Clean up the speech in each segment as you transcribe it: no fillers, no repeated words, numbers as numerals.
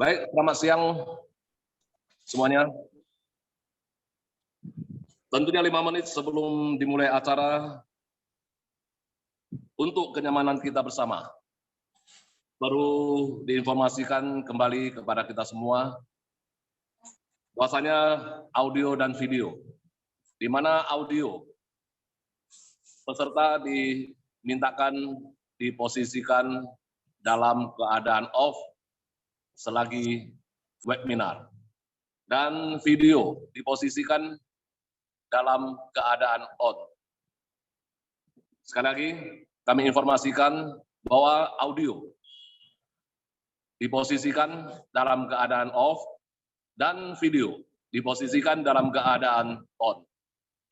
Baik, selamat siang semuanya. Tentunya 5 menit sebelum dimulai acara, untuk kenyamanan kita bersama, perlu diinformasikan kembali kepada kita semua, bahwasanya audio dan video, di mana audio peserta dimintakan diposisikan dalam keadaan off selagi webinar, dan video diposisikan dalam keadaan on. Sekali lagi, kami informasikan bahwa audio diposisikan dalam keadaan off dan video diposisikan dalam keadaan on.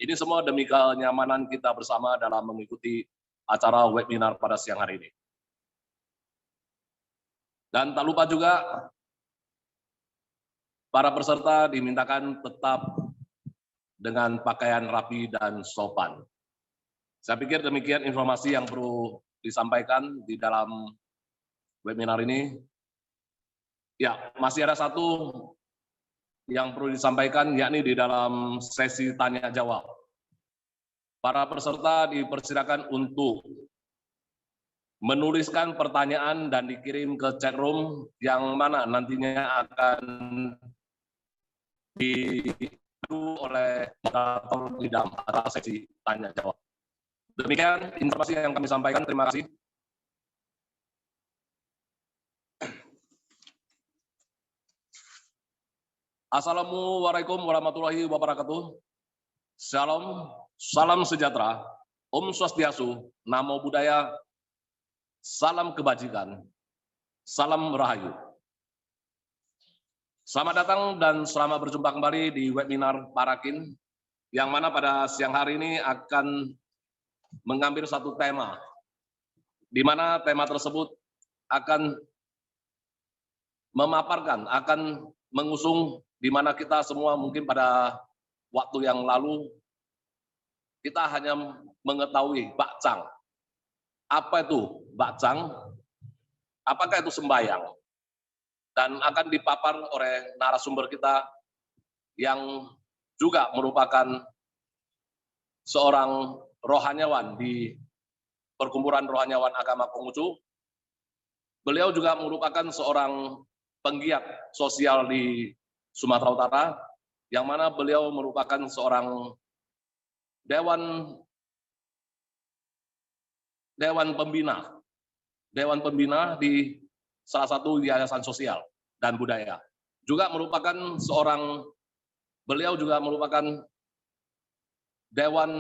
Ini semua demi kenyamanan kita bersama dalam mengikuti acara webinar pada siang hari ini. Dan tak lupa juga, para peserta dimintakan tetap dengan pakaian rapi dan sopan. Saya pikir demikian informasi yang perlu disampaikan di dalam webinar ini. Ya, masih ada satu yang perlu disampaikan, yakni di dalam sesi tanya jawab. Para peserta dipersilakan untuk menuliskan pertanyaan dan dikirim ke chat room yang mana nantinya akan diadu oleh moderator di dalam acara sesi tanya jawab. Demikian informasi yang kami sampaikan. Terima kasih. Assalamualaikum warahmatullahi wabarakatuh. Shalom, salam sejahtera, Om Swastiastu, Namo Buddhaya, salam kebajikan, salam rahayu. Selamat datang dan selamat berjumpa kembali di webinar Parakin, yang mana pada siang hari ini akan mengambil satu tema, di mana tema tersebut akan memaparkan, akan mengusung di mana kita semua mungkin pada waktu yang lalu kita hanya mengetahui bakcang. Apa itu bakcang? Apakah itu sembahyang? Dan akan dipapar oleh narasumber kita yang juga merupakan seorang rohaniawan di Perkumpulan Rohaniawan Agama Konghucu. Beliau juga merupakan seorang penggiat sosial di Sumatera Utara, yang mana beliau merupakan seorang dewan pembina di salah satu yayasan sosial dan budaya. Beliau juga merupakan dewan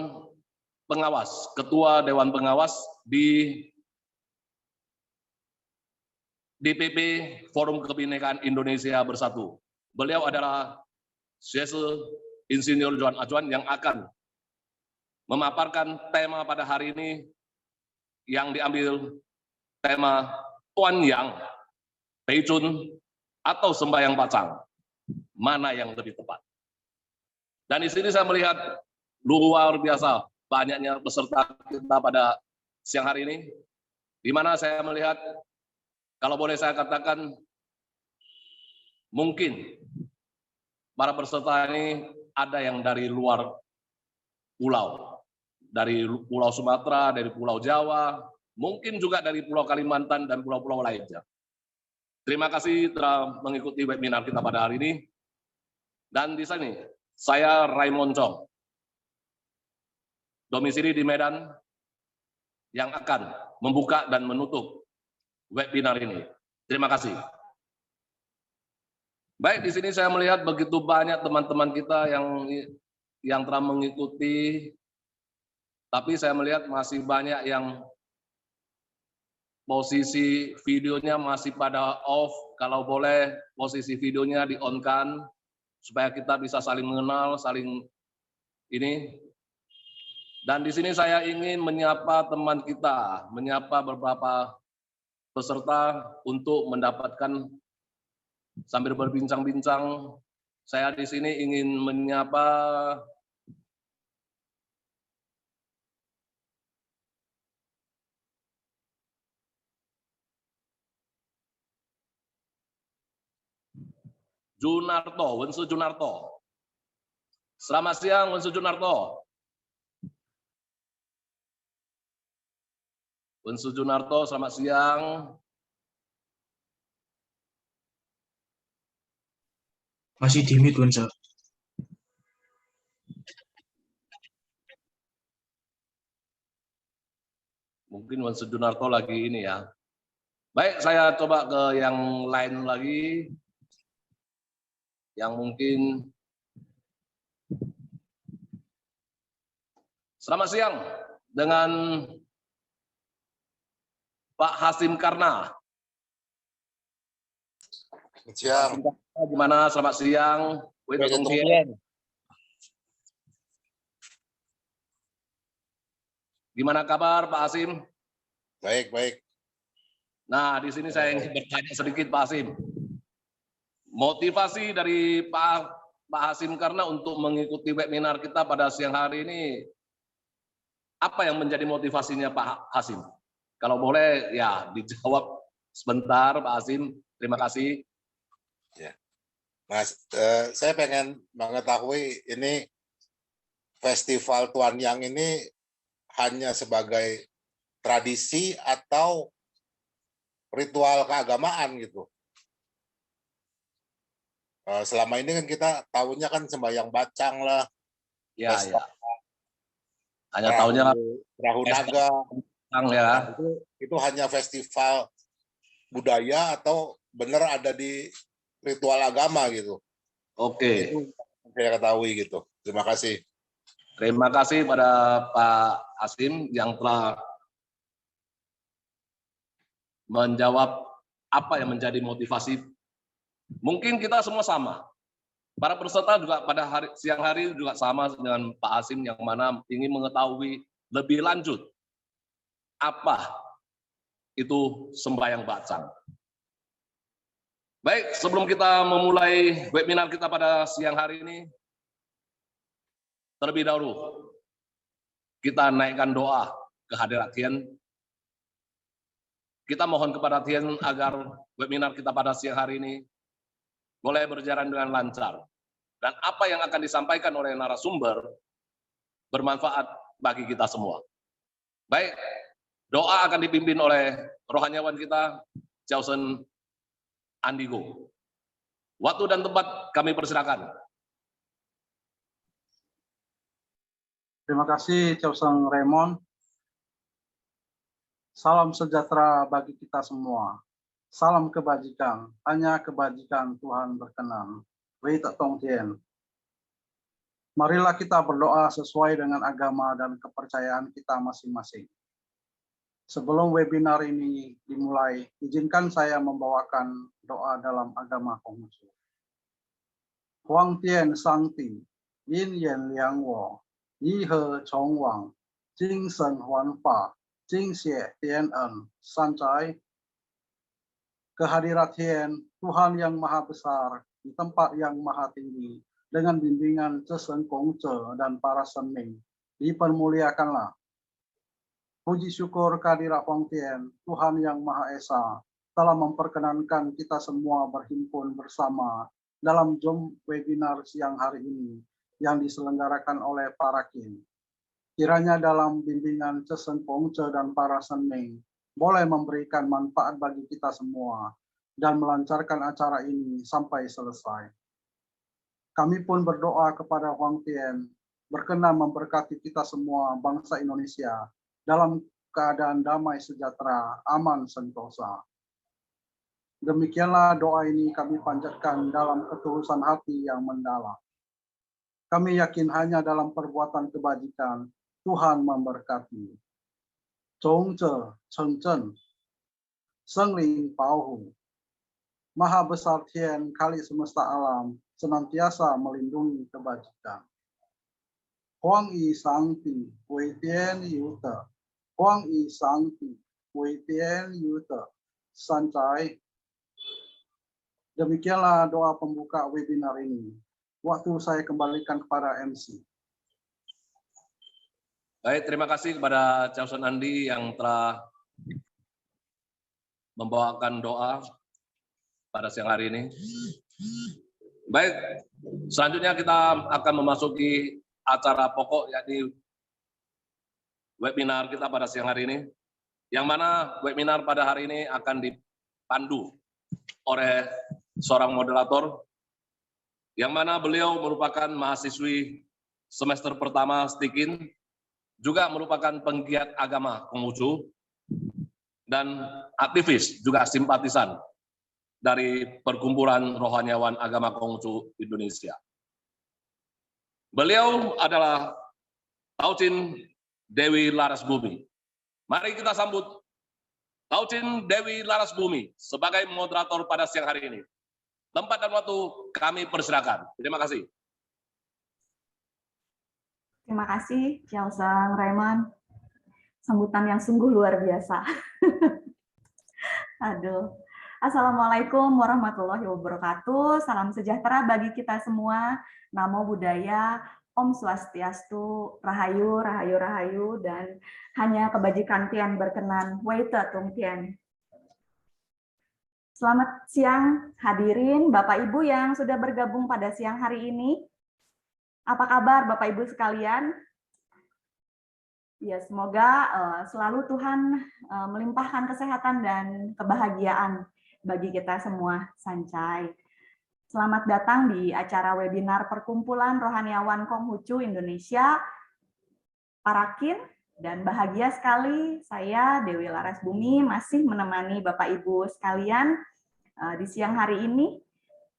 pengawas, ketua dewan pengawas di DPP Forum Kebinekaan Indonesia Bersatu. Beliau adalah Syekh Insinyur Johan Ajwan yang akan memaparkan tema pada hari ini yang diambil tema Tuan Yang, Peicun, atau sembahyang pacang. Mana yang lebih tepat? Dan di sini saya melihat luar biasa banyaknya peserta kita pada siang hari ini, di mana saya melihat, kalau boleh saya katakan, mungkin para peserta ini ada yang dari luar pulau, dari Pulau Sumatera, dari Pulau Jawa, mungkin juga dari Pulau Kalimantan dan pulau-pulau lainnya. Terima kasih telah mengikuti webinar kita pada hari ini. Dan di sini saya Raymond Chong, domisili di Medan, yang akan membuka dan menutup webinar ini. Terima kasih. Baik, di sini saya melihat begitu banyak teman-teman kita yang telah mengikuti, tapi saya melihat masih banyak yang posisi videonya masih pada off. Kalau boleh posisi videonya di-on-kan supaya kita bisa saling mengenal, saling ini. Dan di sini saya ingin menyapa teman kita, menyapa beberapa peserta untuk mendapatkan, sambil berbincang-bincang, saya di sini ingin menyapa Junarto, Wensu Junarto. Selamat siang, Wensu Junarto. Wensu Junarto, selamat siang. Masih di mute, Wensu. Mungkin Wensu Junarto lagi ini ya. Baik, saya coba ke yang lain lagi. Yang mungkin. Selamat siang dengan Pak Hasim Karna. Siang. Gimana? Selamat siang. Gimana kabar Pak Hasim? Baik, baik. Nah, di sini saya ingin bertanya sedikit Pak Hasim. Motivasi dari Pak Hasim karena untuk mengikuti webinar kita pada siang hari ini, apa yang menjadi motivasinya Pak Hasim? Kalau boleh ya dijawab sebentar Pak Hasim. Terima kasih. Ya. Mas, saya pengen mengetahui ini festival Tuan Yang ini hanya sebagai tradisi atau ritual keagamaan gitu. Selama ini kan kita tahunya kan sembahyang bacang lah, ya, pesta, ya. Hanya tahunya perahu naga, ya. Itu hanya festival budaya atau benar ada di ritual agama gitu. Oke. Itu saya ketahui gitu. Terima kasih. Terima kasih pada Pak Hasim yang telah menjawab apa yang menjadi motivasi. Mungkin kita semua sama. Para peserta juga pada siang hari juga sama dengan Pak Hasim yang mana ingin mengetahui lebih lanjut apa itu sembahyang bacang. Baik, sebelum kita memulai webinar kita pada siang hari ini, terlebih dahulu kita naikkan doa ke hadirat Tien. Kita mohon kepada Tien agar webinar kita pada siang hari ini boleh berjalan dengan lancar. Dan apa yang akan disampaikan oleh narasumber bermanfaat bagi kita semua. Baik, doa akan dipimpin oleh rohaniawan kita, Jausen Andigo. Waktu dan tempat kami persilakan. Terima kasih, Jausen Raymond. Salam sejahtera bagi kita semua. Salam kebajikan, hanya kebajikan Tuhan berkenan. Wei Tak Tong Tien. Marilah kita berdoa sesuai dengan agama dan kepercayaan kita masing-masing. Sebelum webinar ini dimulai, izinkan saya membawakan doa dalam agama Konghucu. Huang Tian Sangti, Yin Yan Liang Wo, Yi He Chong Wang, Jing Shen Huan Fa, Jing Xie Tian En, Sancai. Kehadirat Tien, Tuhan yang Maha Besar, di tempat yang maha tinggi, dengan bimbingan Cesen Kongce dan para senming, dipermuliakanlah. Puji syukur kehadirat Huang Tien, Tuhan yang Maha Esa, telah memperkenankan kita semua berhimpun bersama dalam Zoom webinar siang hari ini yang diselenggarakan oleh para kin. Kiranya dalam bimbingan Cesen Kongce dan para senming boleh memberikan manfaat bagi kita semua dan melancarkan acara ini sampai selesai. Kami pun berdoa kepada Huang Tien, berkenan memberkati kita semua bangsa Indonesia dalam keadaan damai sejahtera, aman sentosa. Demikianlah doa ini kami panjatkan dalam ketulusan hati yang mendalam. Kami yakin hanya dalam perbuatan kebajikan Tuhan memberkati. Zhongzhe Chengzhen, Sengling Pauhu, Maha Besar Tien Kali Semesta Alam senantiasa melindungi kebajikan. Huang Yi Sangti, Wei Tian Yute, Huang Yi Sangti, Wei Tian Yute, Sancai. Demikianlah doa pembuka webinar ini. Waktu saya kembalikan kepada MC. Baik, terima kasih kepada Jausen Andi yang telah membawakan doa pada siang hari ini. Baik, selanjutnya kita akan memasuki acara pokok, yakni webinar kita pada siang hari ini, yang mana webinar pada hari ini akan dipandu oleh seorang moderator, yang mana beliau merupakan mahasiswi semester pertama Stikin, juga merupakan penggiat agama Konghucu, dan aktivis juga simpatisan dari Perkumpulan Rohaniawan Agama Konghucu Indonesia. Beliau adalah Taucin Dewi Larasbumi. Mari kita sambut Taucin Dewi Larasbumi sebagai moderator pada siang hari ini. Tempat dan waktu kami persilakan. Terima kasih. Terima kasih, Kiausang Raymond. Sambutan yang sungguh luar biasa. Aduh. Assalamualaikum warahmatullahi wabarakatuh. Salam sejahtera bagi kita semua. Namo Buddhaya, Om Swastiastu, Rahayu, Rahayu, Rahayu, dan hanya kebajikan Tian berkenan. Weite Tung Tian. Selamat siang hadirin Bapak Ibu yang sudah bergabung pada siang hari ini. Apa kabar Bapak Ibu sekalian? Ya, semoga selalu Tuhan melimpahkan kesehatan dan kebahagiaan bagi kita semua, Sancai. Selamat datang di acara webinar Perkumpulan Rohaniawan Konghucu Indonesia, Parakin, dan bahagia sekali saya Dewi Larasbumi masih menemani Bapak Ibu sekalian di siang hari ini.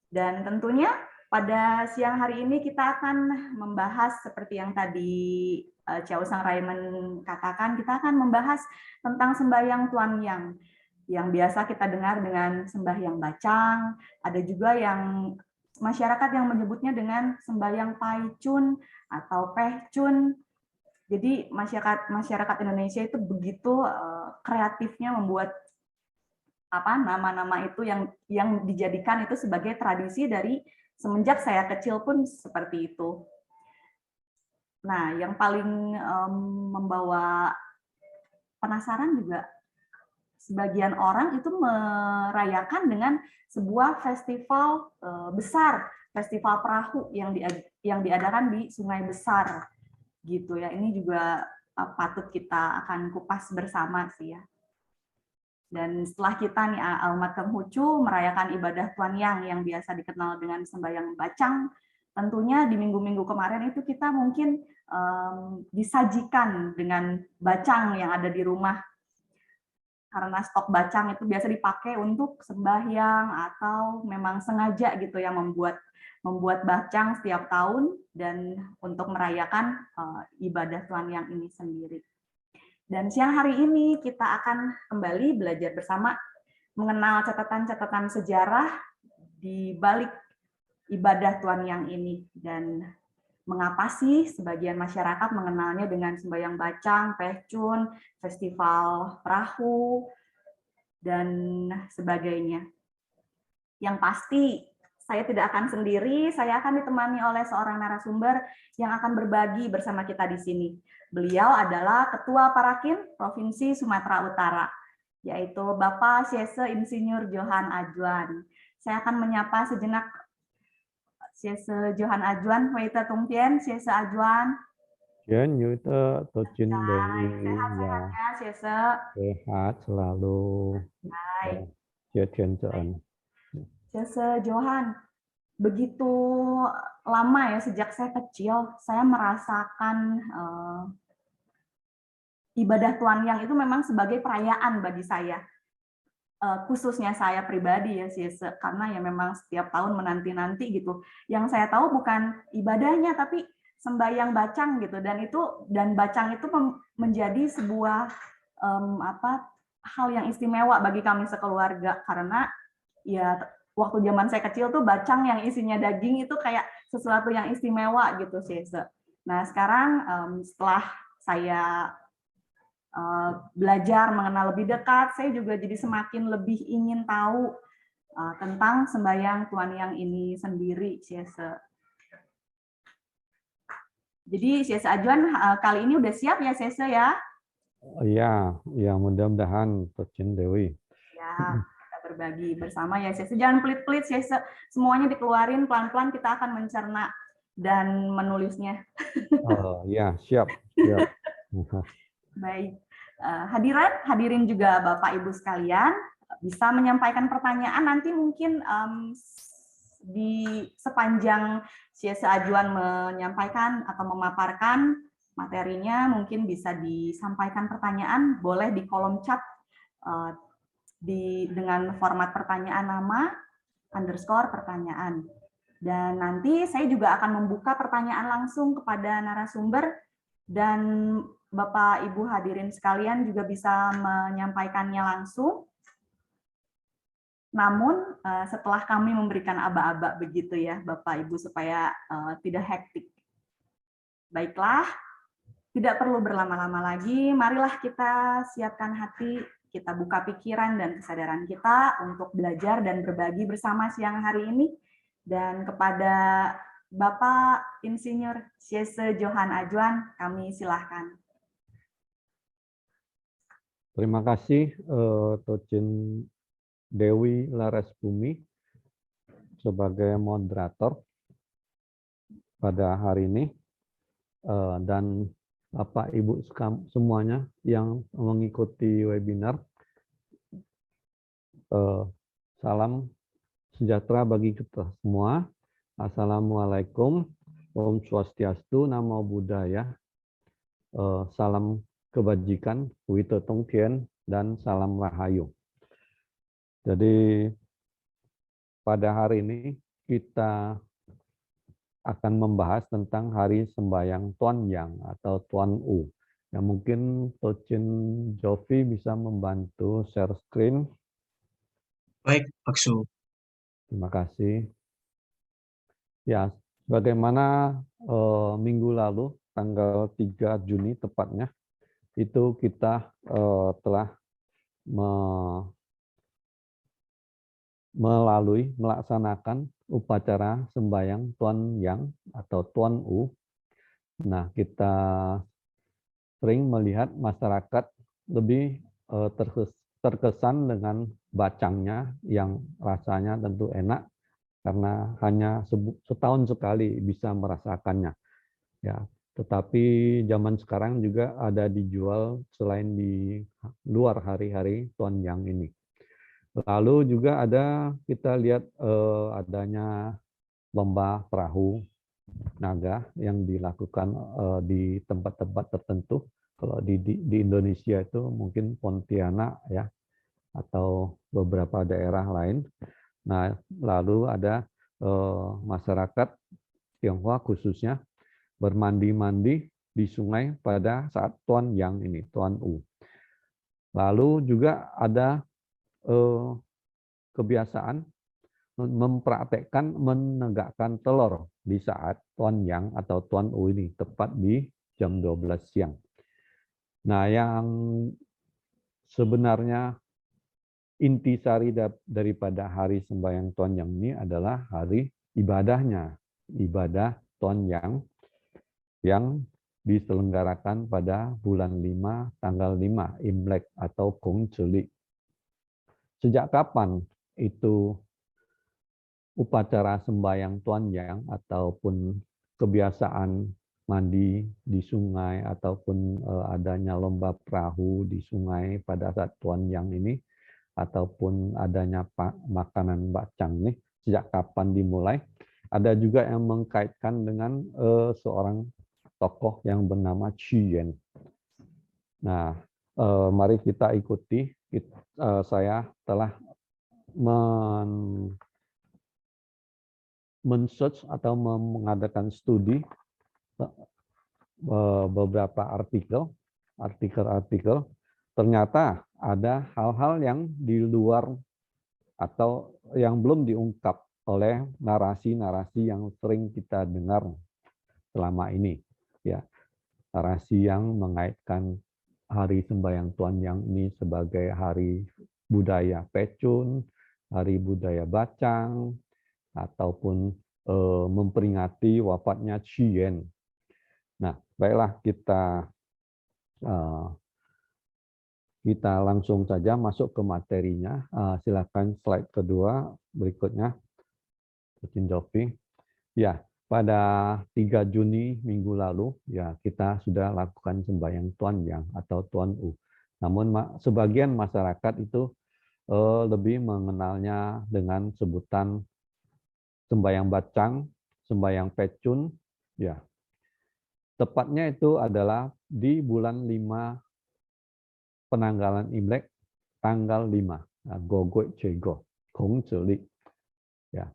Dan tentunya pada siang hari ini kita akan membahas seperti yang tadi Kiausang Raymond katakan, kita akan membahas tentang sembahyang Tuan yang biasa kita dengar dengan sembahyang bacang, ada juga yang masyarakat yang menyebutnya dengan sembahyang paicun atau pehcun. Jadi masyarakat Indonesia itu begitu kreatifnya membuat nama-nama itu yang dijadikan itu sebagai tradisi dari semenjak saya kecil pun seperti itu. Nah, yang paling membawa penasaran juga sebagian orang itu merayakan dengan sebuah festival besar, festival perahu yang diadakan di Sungai Besar, gitu ya. Ini juga patut kita akan kupas bersama sih ya. Dan setelah kita nih umat Konghucu merayakan ibadah Tuan yang biasa dikenal dengan sembahyang bacang, tentunya di minggu-minggu kemarin itu kita mungkin disajikan dengan bacang yang ada di rumah. Karena stok bacang itu biasa dipakai untuk sembahyang atau memang sengaja gitu yang membuat bacang setiap tahun dan untuk merayakan ibadah Tuan Yang ini sendiri. Dan siang hari ini kita akan kembali belajar bersama mengenal catatan-catatan sejarah di balik ibadah Tuan Yang ini dan mengapa sih sebagian masyarakat mengenalnya dengan sembahyang bacang, pehcun, festival perahu, dan sebagainya. Yang pasti saya tidak akan sendiri, saya akan ditemani oleh seorang narasumber yang akan berbagi bersama kita di sini. Beliau adalah Ketua Parakin Provinsi Sumatera Utara, yaitu Bapak Syese Insinyur Johan Ajuan. Saya akan menyapa sejenak Syese Johan Ajuan, Weite Tung Tian, Syese Ajuan. Jen Yuta Tocin Dewi, Sehat-sehat ya, Syese. sehat selalu. Baik. Syese Johan, begitu lama ya sejak saya kecil, saya merasakan ibadah Tuan Yang itu memang sebagai perayaan bagi saya. Khususnya saya pribadi ya Syese, karena ya memang setiap tahun menanti-nanti gitu. Yang saya tahu bukan ibadahnya tapi sembahyang bacang gitu, dan bacang itu menjadi sebuah hal yang istimewa bagi kami sekeluarga, karena ya waktu zaman saya kecil tuh bacang yang isinya daging itu kayak sesuatu yang istimewa gitu Syese. Nah sekarang setelah saya belajar mengenal lebih dekat, saya juga jadi semakin lebih ingin tahu tentang sembahyang Tuan Yang ini sendiri, Syese. Jadi Syese Ajuan kali ini udah siap ya Syese ya? Iya, ya mudah-mudahan Tocin Dewi. Ya, berbagi bersama ya. Jangan pelit-pelit ya, semuanya dikeluarin pelan-pelan, kita akan mencerna dan menulisnya. Ya, siap, siap. Baik, hadirin juga Bapak Ibu sekalian, bisa menyampaikan pertanyaan nanti mungkin di sepanjang Syese Ajuan menyampaikan atau memaparkan materinya, mungkin bisa disampaikan pertanyaan, boleh di kolom chat dengan format pertanyaan nama _ pertanyaan. Dan nanti saya juga akan membuka pertanyaan langsung kepada narasumber, dan Bapak Ibu hadirin sekalian juga bisa menyampaikannya langsung. Namun setelah kami memberikan aba-aba begitu ya Bapak Ibu, supaya tidak hektik. Baiklah, tidak perlu berlama-lama lagi, marilah kita siapkan hati, kita buka pikiran dan kesadaran kita untuk belajar dan berbagi bersama siang hari ini. Dan kepada Bapak Insinyur Syese Johan Ajuan, kami silahkan. Terima kasih Tocin Dewi Larasbumi sebagai moderator pada hari ini, dan Bapak Ibu semuanya yang mengikuti webinar. Salam sejahtera bagi kita semua. Assalamualaikum, Om Swastiastu, Namo Buddhaya, salam kebajikan, Wito Tong Tien, dan salam rahayu. Jadi pada hari ini kita akan membahas tentang hari sembahyang Tuan Yang atau Tuan U. Ya, mungkin Tocin Jovi bisa membantu share screen. Baik, Pak Su. Terima kasih. Ya, bagaimana minggu lalu, tanggal 3 Juni tepatnya, itu kita telah melaksanakan upacara sembahyang Tuan Yang atau Tuan U. Nah, kita sering melihat masyarakat lebih terkesan dengan bacangnya yang rasanya tentu enak karena hanya setahun sekali bisa merasakannya. Ya, tetapi zaman sekarang juga ada dijual selain di luar hari-hari Tuan Yang ini. Lalu juga ada, kita lihat adanya lomba perahu naga yang dilakukan di tempat-tempat tertentu. Kalau di Indonesia itu mungkin Pontianak ya, atau beberapa daerah lain. Nah, lalu ada masyarakat Tionghoa khususnya bermandi-mandi di sungai pada saat Tuan Yang ini, Tuan U. Lalu juga ada kebiasaan mempraktekkan menegakkan telur di saat Tuan Yang atau Tuan U ini, tepat di jam 12 siang. Nah, yang sebenarnya intisari daripada hari sembahyang Tuan Yang ini adalah hari ibadahnya, ibadah Tuan Yang yang diselenggarakan pada bulan 5, tanggal 5, Imlek atau Kong Celi. Sejak kapan itu upacara sembahyang Tuan Yang ataupun kebiasaan mandi di sungai ataupun adanya lomba perahu di sungai pada saat Tuan Yang ini ataupun adanya makanan bacang nih, sejak kapan dimulai? Ada juga yang mengkaitkan dengan seorang tokoh yang bernama Chien. Nah, mari kita ikuti. Saya telah men-search atau mengadakan studi beberapa artikel. Ternyata ada hal-hal yang di luar atau yang belum diungkap oleh narasi-narasi yang sering kita dengar selama ini. Ya, narasi yang mengaitkan hari sembahyang Tuan Yang ini sebagai hari budaya Pecun, hari budaya Bacang, ataupun memperingati wafatnya Chien. Nah, baiklah kita kita langsung saja masuk ke materinya. Silakan slide kedua berikutnya. Jovi. Ya, pada 3 Juni minggu lalu ya kita sudah lakukan sembahyang Tuan Yang atau Tuan U. Namun sebagian masyarakat itu lebih mengenalnya dengan sebutan sembahyang bacang, sembahyang pecun, ya. Tepatnya itu adalah di bulan 5 penanggalan Imlek tanggal 5, Gogoi Cego, Kong Celi. Ya.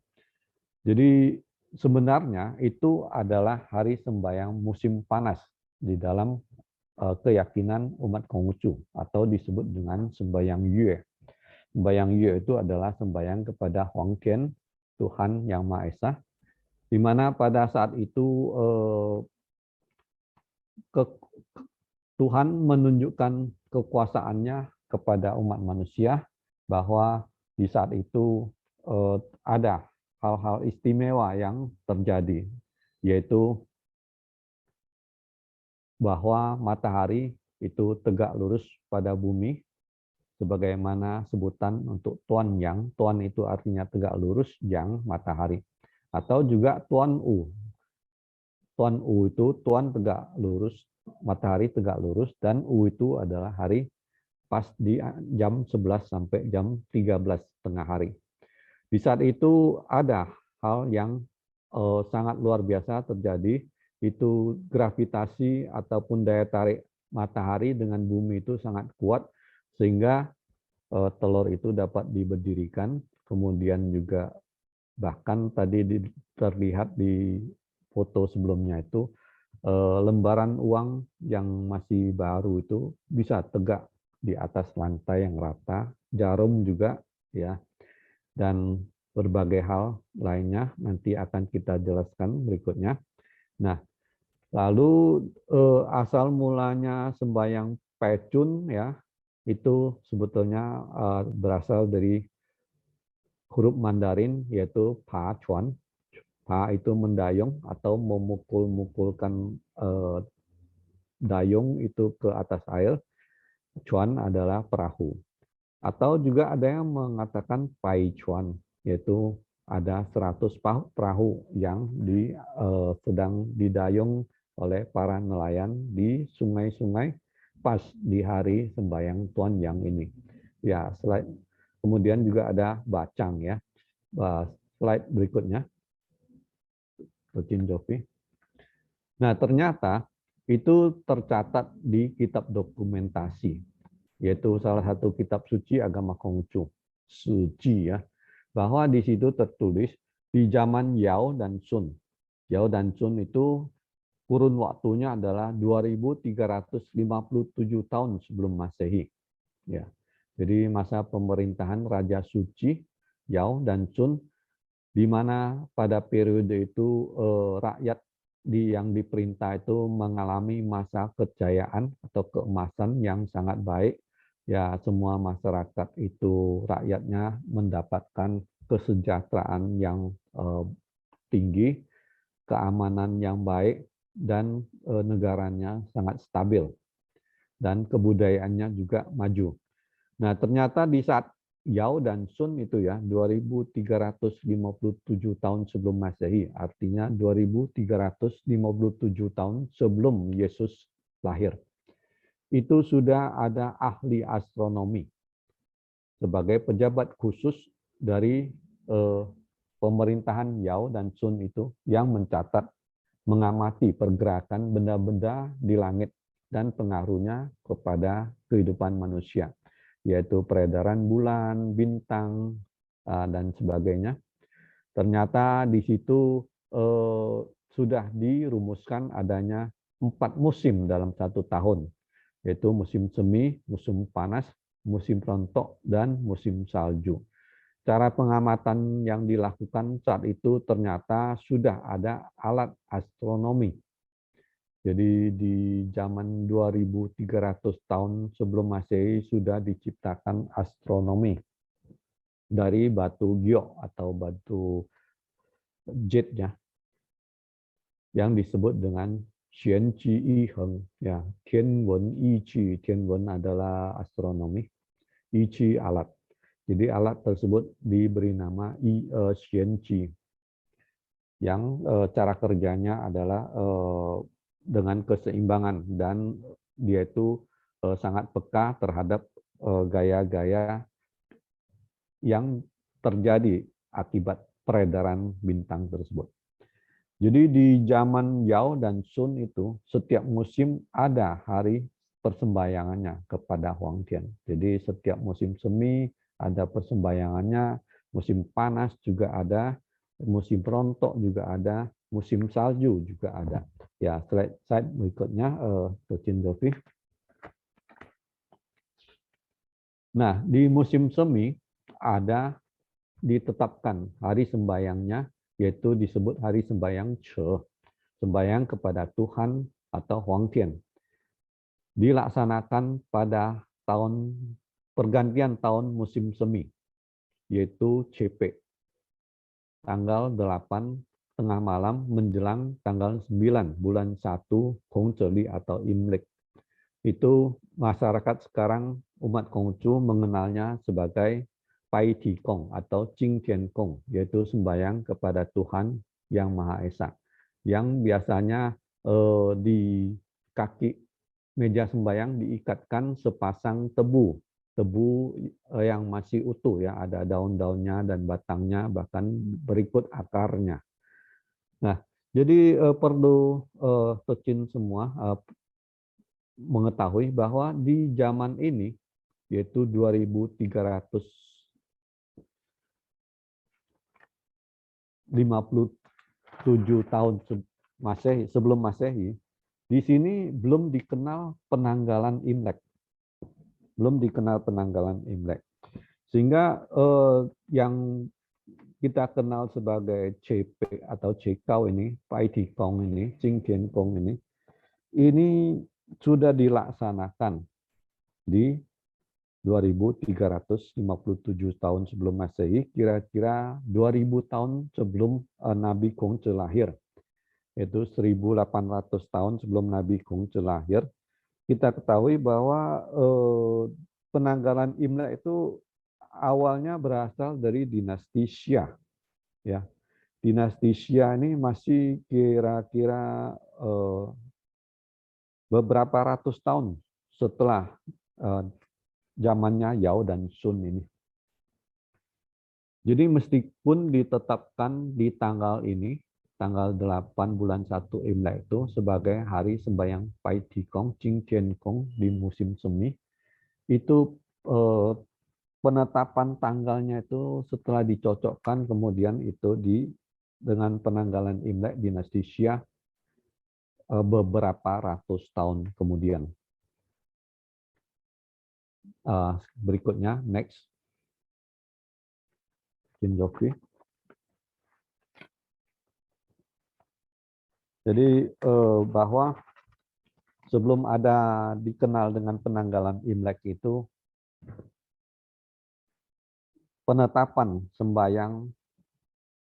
Jadi sebenarnya itu adalah hari sembahyang musim panas di dalam keyakinan umat Konghucu atau disebut dengan sembahyang Yue. Sembahyang Yue itu adalah sembahyang kepada Huang Qian, Tuhan Yang Maha Esa, di mana pada saat itu Tuhan menunjukkan kekuasaannya kepada umat manusia bahwa di saat itu ada hal-hal istimewa yang terjadi, yaitu bahwa matahari itu tegak lurus pada bumi, sebagaimana sebutan untuk Tuan Yang. Tuan itu artinya tegak lurus, Yang matahari. Atau juga Tuan U. Tuan U itu Tuan tegak lurus, matahari tegak lurus, dan U itu adalah hari pas di jam 11 sampai jam 13 tengah hari. Di saat itu ada hal yang sangat luar biasa terjadi, itu gravitasi ataupun daya tarik matahari dengan bumi itu sangat kuat, sehingga telur itu dapat diberdirikan. Kemudian juga bahkan tadi terlihat di foto sebelumnya itu lembaran uang yang masih baru itu bisa tegak di atas lantai yang rata, jarum juga ya, dan berbagai hal lainnya nanti akan kita jelaskan berikutnya. Nah, lalu asal mulanya sembahyang pecun ya, itu sebetulnya berasal dari huruf Mandarin yaitu Pa Chuan. Pa itu mendayung atau memukul-mukulkan dayung itu ke atas air. Chuan adalah perahu. Atau juga ada yang mengatakan Pai Chuan, yaitu ada 100 perahu yang sedang didayung oleh para nelayan di sungai-sungai pas di hari sembahyang Tuan Yang ini. Ya, kemudian juga ada bacang ya. Slide berikutnya. Nah, ternyata itu tercatat di kitab dokumentasi, yaitu salah satu kitab suci agama Konghucu, suci ya, bahwa di situ tertulis di zaman Yao dan Sun. Yao dan Sun itu kurun waktunya adalah 2357 tahun sebelum Masehi. Ya. Jadi masa pemerintahan Raja Suci, Yao dan Sun, di mana pada periode itu rakyat yang diperintah itu mengalami masa kejayaan atau keemasan yang sangat baik. Ya, semua masyarakat itu rakyatnya mendapatkan kesejahteraan yang tinggi, keamanan yang baik, dan negaranya sangat stabil. Dan kebudayaannya juga maju. Nah, ternyata di saat Yao dan Sun itu ya 2357 tahun sebelum Masehi, artinya 2357 tahun sebelum Yesus lahir. Itu sudah ada ahli astronomi sebagai pejabat khusus dari pemerintahan Yao dan Sun itu yang mencatat, mengamati pergerakan benda-benda di langit dan pengaruhnya kepada kehidupan manusia, yaitu peredaran bulan, bintang, dan sebagainya. Ternyata di situ sudah dirumuskan adanya 4 musim dalam 1 tahun, yaitu musim semi, musim panas, musim rontok, dan musim salju. Cara pengamatan yang dilakukan saat itu ternyata sudah ada alat astronomi. Jadi di zaman 2300 tahun sebelum Masehi sudah diciptakan astronomi dari batu giok atau batu jade ya, yang disebut dengan Xian Ji Yi Heng, ya, Tian Wen Yi Ji. Tian Wen adalah astronomi, Yi Ji alat. Jadi alat tersebut diberi nama Xian Ji, yang cara kerjanya adalah dengan keseimbangan, dan dia itu sangat peka terhadap gaya-gaya yang terjadi akibat peredaran bintang tersebut. Jadi di zaman Yao dan Sun itu setiap musim ada hari persembahyangannya kepada Huang Tian. Jadi setiap musim semi ada persembahyangannya, musim panas juga ada, musim rontok juga ada, musim salju juga ada. Ya, slide berikutnya, Tocin Jovi. Nah, di musim semi ada ditetapkan hari sembahyangnya, yaitu disebut hari sembahyang Che, sembahyang kepada Tuhan atau Huang Tian. Dilaksanakan pada pergantian tahun musim semi, yaitu CP, tanggal 8 tengah malam menjelang tanggal 9 bulan 1 Hongzheli atau Imlek. Itu masyarakat sekarang umat Konghucu mengenalnya sebagai Pai Ti Kong atau Jing Tian Kong, yaitu sembahyang kepada Tuhan Yang Maha Esa, yang biasanya di kaki meja sembahyang diikatkan sepasang tebu yang masih utuh, ya, ada daun-daunnya dan batangnya, bahkan berikut akarnya. Nah, jadi perlu Tocin semua mengetahui bahwa di zaman ini, yaitu 2357 tahun sebelum Masehi, di sini belum dikenal penanggalan Imlek. Sehingga yang kita kenal sebagai CP atau Cikau ini, Pai Ti Kong ini, Jing Tian Kong ini sudah dilaksanakan di 2357 tahun sebelum Masehi, kira-kira 2000 tahun sebelum Nabi Kongzhi lahir, yaitu 1800 tahun sebelum Nabi Kongzhi lahir. Kita ketahui bahwa penanggalan Imlek itu awalnya berasal dari dinasti Xia. Ya, dinasti Xia ini masih kira-kira beberapa ratus tahun setelah zamannya Yao dan Sun ini. Jadi meskipun ditetapkan di tanggal ini, tanggal 8 bulan 1 Imlek itu sebagai hari sembahyang Pai Ti Kong, Jing Tian Kong di musim semi, itu penetapan tanggalnya itu setelah dicocokkan kemudian itu dengan penanggalan Imlek dinasti Xia beberapa ratus tahun kemudian. Berikutnya, next. Jinjoki. Jadi bahwa sebelum ada dikenal dengan penanggalan Imlek itu, penetapan sembahyang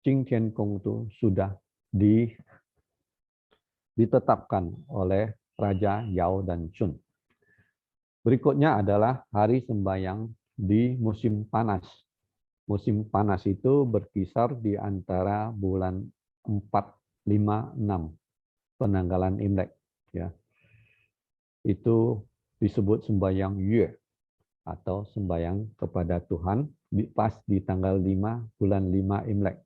Jing Tian Kong itu sudah ditetapkan oleh Raja Yao dan Sun. Berikutnya adalah hari sembahyang di musim panas. Musim panas itu berkisar di antara bulan 4, 5, 6 penanggalan Imlek. Ya. Itu disebut sembahyang Yue atau sembahyang kepada Tuhan pas di tanggal 5 bulan 5 Imlek.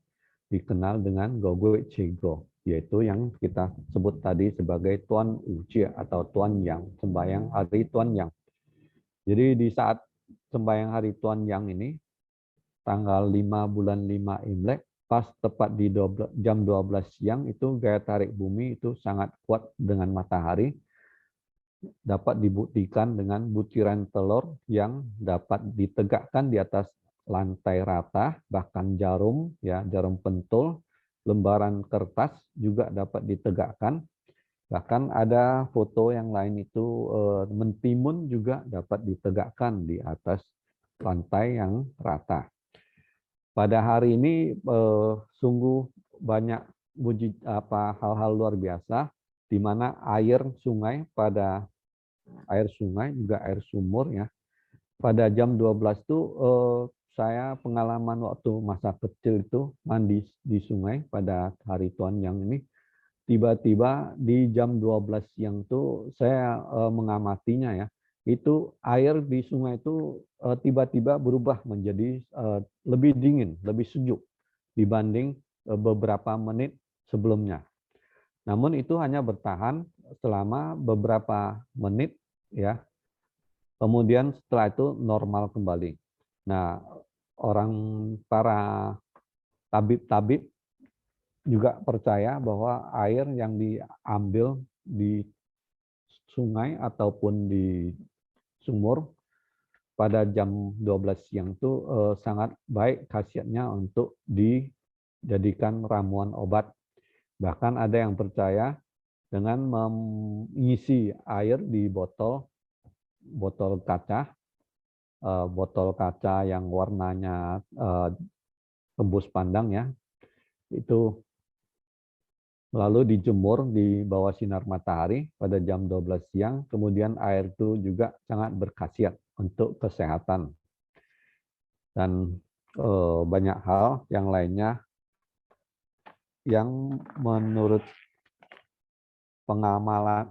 Dikenal dengan Gogwe Chego, yaitu yang kita sebut tadi sebagai Tuan Ujie atau Tuan Yang, sembahyang hari Tuan Yang. Jadi di saat sembahyang hari Tuan Yang ini, tanggal 5 bulan 5 Imlek, pas tepat di jam 12 siang itu gaya tarik bumi itu sangat kuat dengan matahari, dapat dibuktikan dengan butiran telur yang dapat ditegakkan di atas lantai rata, bahkan jarum, ya, jarum pentul, lembaran kertas juga dapat ditegakkan. Bahkan ada foto yang lain itu mentimun juga dapat ditegakkan di atas lantai yang rata. Pada hari ini sungguh banyak hal-hal luar biasa di mana air sungai juga air sumur ya. Pada jam 12 itu saya pengalaman waktu masa kecil itu mandi di sungai pada hari Tuan Yang ini. Tiba-tiba di jam 12 siang itu saya mengamatinya ya. Itu air di sungai itu tiba-tiba berubah menjadi lebih dingin, lebih sejuk dibanding beberapa menit sebelumnya. Namun itu hanya bertahan selama beberapa menit ya. Kemudian setelah itu normal kembali. Nah, para tabib-tabib juga percaya bahwa air yang diambil di sungai ataupun di sumur pada jam 12 siang itu sangat baik khasiatnya untuk dijadikan ramuan obat. Bahkan ada yang percaya dengan mengisi air di botol kaca yang warnanya tembus pandang ya, itu lalu dijemur di bawah sinar matahari pada jam 12 siang, kemudian air itu juga sangat berkhasiat untuk kesehatan. Dan banyak hal yang lainnya yang menurut pengamalan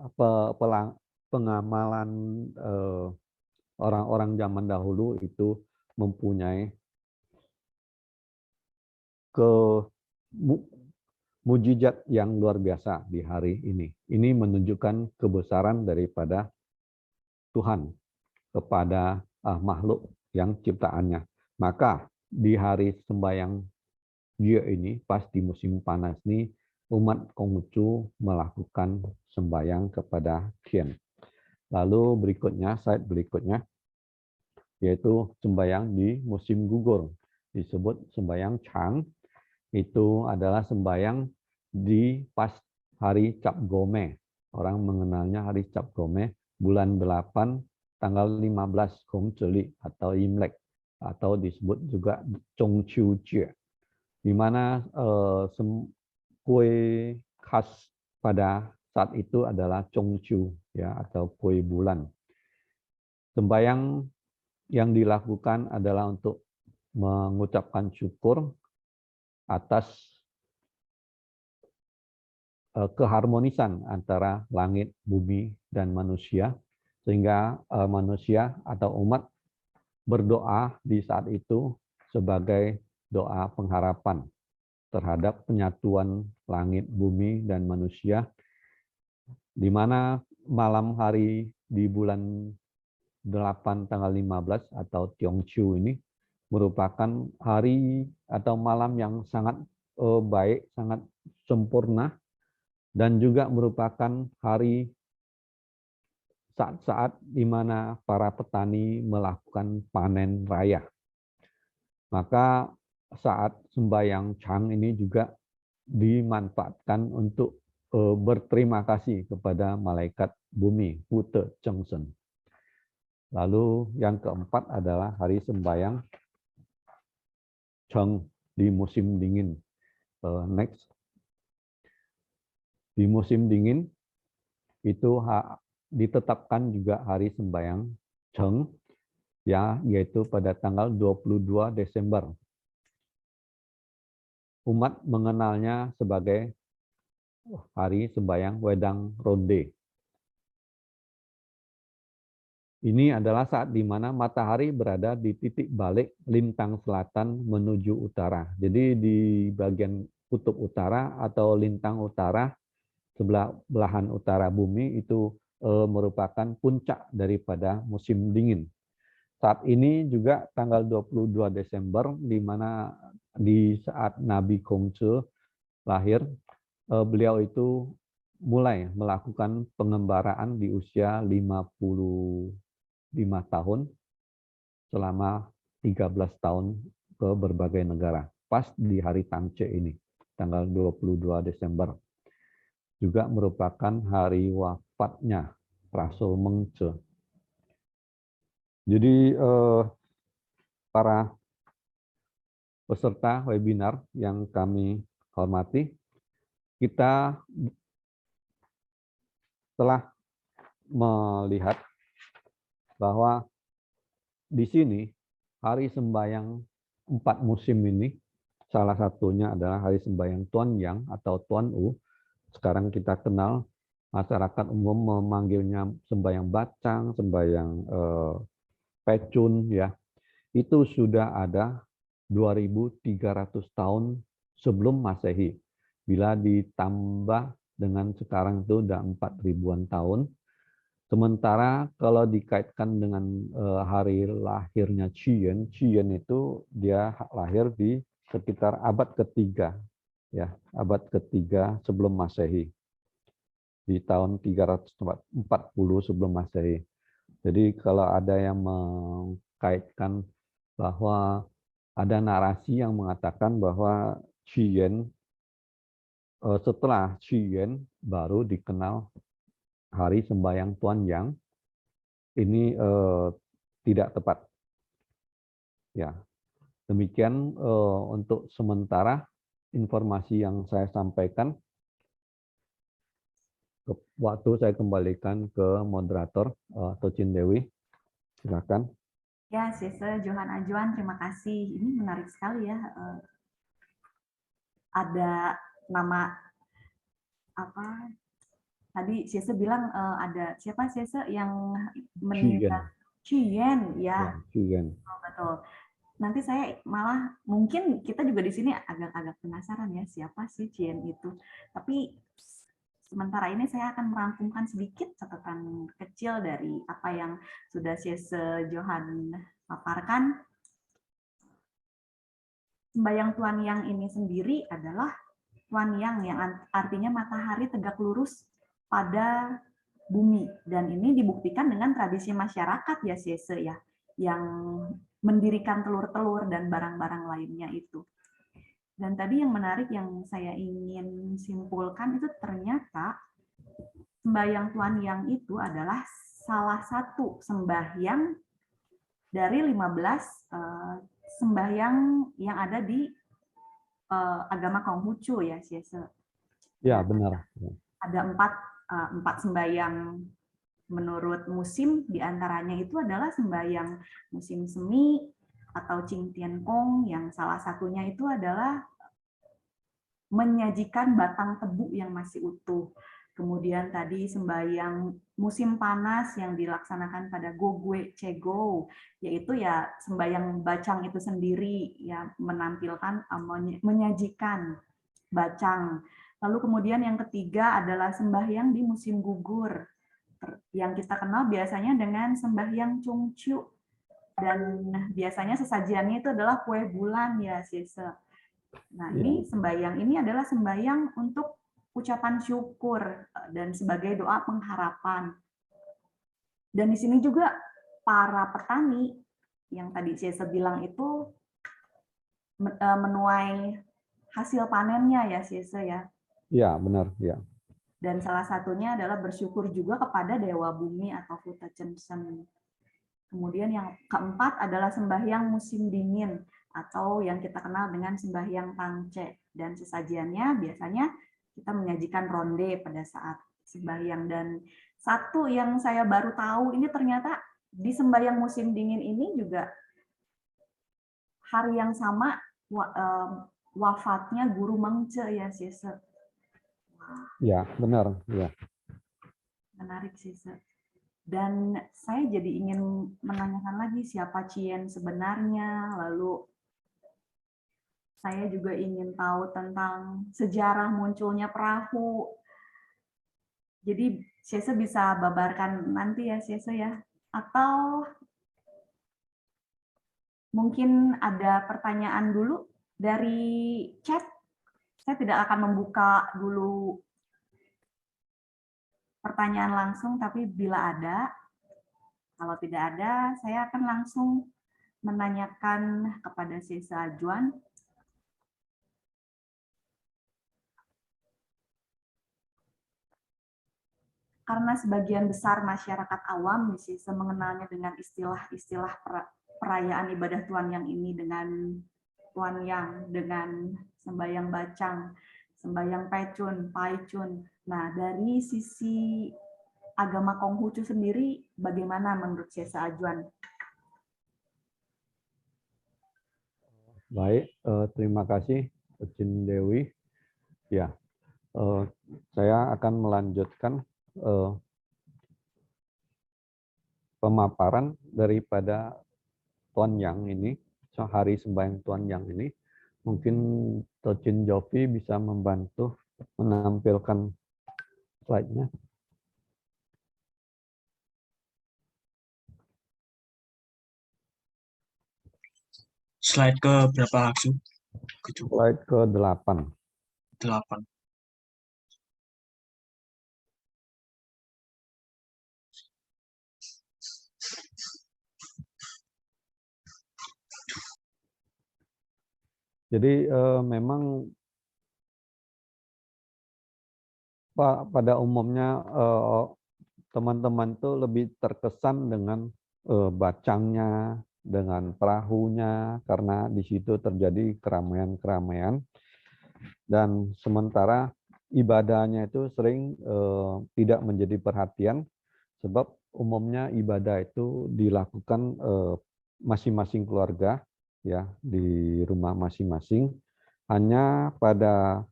orang-orang zaman dahulu itu mempunyai mujizat yang luar biasa di hari ini. Ini menunjukkan kebesaran daripada Tuhan kepada makhluk yang ciptaannya. Maka di hari sembahyang Jia ini, pas di musim panas ini, umat Konghucu melakukan sembahyang kepada Tian. Lalu slide berikutnya, yaitu sembahyang di musim gugur. Disebut sembahyang Chang, itu adalah sembahyang di pas hari Cap Gome. Orang mengenalnya hari Cap Gome, bulan 8, tanggal 15 Gong Celi atau Imlek, atau disebut juga Chong Chiu Jie, di mana kue khas pada saat itu adalah Chong Chiu ya, atau kue bulan. Sembahyang yang dilakukan adalah untuk mengucapkan syukur atas keharmonisan antara langit, bumi, dan manusia, sehingga manusia atau umat berdoa di saat itu sebagai doa pengharapan terhadap penyatuan langit, bumi, dan manusia, di mana malam hari di bulan 8 tanggal 15 atau Tiongchu ini merupakan hari atau malam yang sangat baik, sangat sempurna, dan juga merupakan hari saat-saat di mana para petani melakukan panen raya. Maka saat sembahyang Chang ini juga dimanfaatkan untuk berterima kasih kepada malaikat bumi, Pute Chengsen. Lalu yang keempat adalah hari sembahyang Cheng di musim dingin. Next. Di musim dingin itu ditetapkan juga hari sembahyang Cheng, ya, yaitu pada tanggal 22 Desember. Umat mengenalnya sebagai hari sembahyang Wedang Ronde. Ini adalah saat di mana matahari berada di titik balik lintang selatan menuju utara. Jadi di bagian kutub utara atau lintang utara, sebelah belahan utara bumi itu merupakan puncak daripada musim dingin. Saat ini juga tanggal 22 Desember, di mana di saat Nabi Kongce lahir, beliau itu mulai melakukan pengembaraan di usia 55 tahun selama 13 tahun ke berbagai negara. Pas di hari Tangce ini, tanggal 22 Desember. Juga merupakan hari wafatnya Rasul Mengce. Jadi para peserta webinar yang kami hormati, kita setelah melihat bahwa di sini hari sembahyang 4 musim ini, salah satunya adalah hari sembahyang Tuan Yang atau Tuan U. Sekarang kita kenal, masyarakat umum memanggilnya sembahyang bacang, sembahyang pecun, ya. Itu sudah ada 2.300 tahun sebelum Masehi. Bila ditambah dengan sekarang itu udah 4.000-an tahun. Sementara kalau dikaitkan dengan hari lahirnya Qian itu dia lahir di sekitar abad ketiga, ya, abad ketiga sebelum Masehi, di tahun 340 sebelum Masehi. Jadi kalau ada yang mengkaitkan bahwa ada narasi yang mengatakan bahwa Qian setelah Qian baru dikenal hari sembahyang Tuan Yang, ini tidak tepat. Ya, demikian untuk sementara informasi yang saya sampaikan. Waktu saya kembalikan ke moderator Tocin Dewi, silakan. Ya, Sese Johan Ajuan, terima kasih. Ini menarik sekali ya. Ada nama apa? Tadi Sese bilang ada siapa Sese yang meninggal? Qian, ya. Qian. Oh, betul. Nanti saya malah mungkin kita juga di sini agak-agak penasaran ya siapa sih Qian itu. Tapi sementara ini saya akan merangkumkan sedikit catatan kecil dari apa yang sudah Sese Johan paparkan. Sembahyang Tuan Yang ini sendiri adalah Tuan Yang artinya matahari tegak lurus pada bumi, dan ini dibuktikan dengan tradisi masyarakat ya Sese ya, yang mendirikan telur-telur dan barang-barang lainnya itu. Dan tadi yang menarik yang saya ingin simpulkan itu ternyata sembahyang Tuan Yang itu adalah salah satu sembahyang dari 15 sembahyang yang ada di agama Konghucu ya, Sese. Ya, benar. Ada empat sembahyang menurut musim, diantaranya itu adalah sembahyang musim semi atau Qing Tian Gong, yang salah satunya itu adalah menyajikan batang tebu yang masih utuh. Kemudian tadi sembahyang musim panas yang dilaksanakan pada Gogwe Cego, yaitu ya sembahyang bacang itu sendiri, ya menampilkan, menyajikan bacang. Lalu kemudian yang ketiga adalah sembahyang di musim gugur, yang kita kenal biasanya dengan sembahyang Chungqiu. Dan biasanya sesajiannya itu adalah kue bulan ya, Sese. Nah, ini sembahyang ini adalah sembahyang untuk ucapan syukur dan sebagai doa pengharapan. Dan di sini juga para petani yang tadi Sese bilang itu menuai hasil panennya ya, Sese ya. Ya, benar, ya. Dan salah satunya adalah bersyukur juga kepada Dewa Bumi atau Futa Chensen. Kemudian yang keempat adalah sembahyang musim dingin atau yang kita kenal dengan sembahyang Tangce. Dan sesajiannya biasanya kita menyajikan ronde pada saat sembahyang. Dan satu yang saya baru tahu ini ternyata di sembahyang musim dingin ini juga hari yang sama wafatnya Guru Mengce ya, Sese. Ya, benar, ya. Menarik sih, dan saya jadi ingin menanyakan lagi siapa Qian sebenarnya, lalu saya juga ingin tahu tentang sejarah munculnya perahu. Jadi Sese bisa babarkan nanti ya, Sese ya, atau mungkin ada pertanyaan dulu dari chat. Saya tidak akan membuka dulu pertanyaan langsung, tapi bila ada, kalau tidak ada, saya akan langsung menanyakan kepada Sese Ajuan. Karena sebagian besar masyarakat awam di Sese mengenalnya dengan istilah-istilah perayaan ibadah Tuan Yang ini dengan Tuan Yang, dengan sembahyang bacang, sembahyang pecun, paicun. Nah, dari sisi agama Konghucu sendiri bagaimana menurut Syesa Ajuan? Baik, terima kasih Cin Dewi. Ya, saya akan melanjutkan pemaparan daripada Tuan Yang ini, hari sembahyang Tuan Yang ini. Mungkin Cin Jovi bisa membantu menampilkan slide-nya. Slide ke berapa, Aksu? Slide ke-8. 8. Jadi memang pada umumnya teman-teman tuh lebih terkesan dengan bacangnya, dengan perahunya, karena di situ terjadi keramaian-keramaian. Dan sementara ibadahnya itu sering tidak menjadi perhatian, sebab umumnya ibadah itu dilakukan masing-masing keluarga, ya, di rumah masing-masing. Hanya pada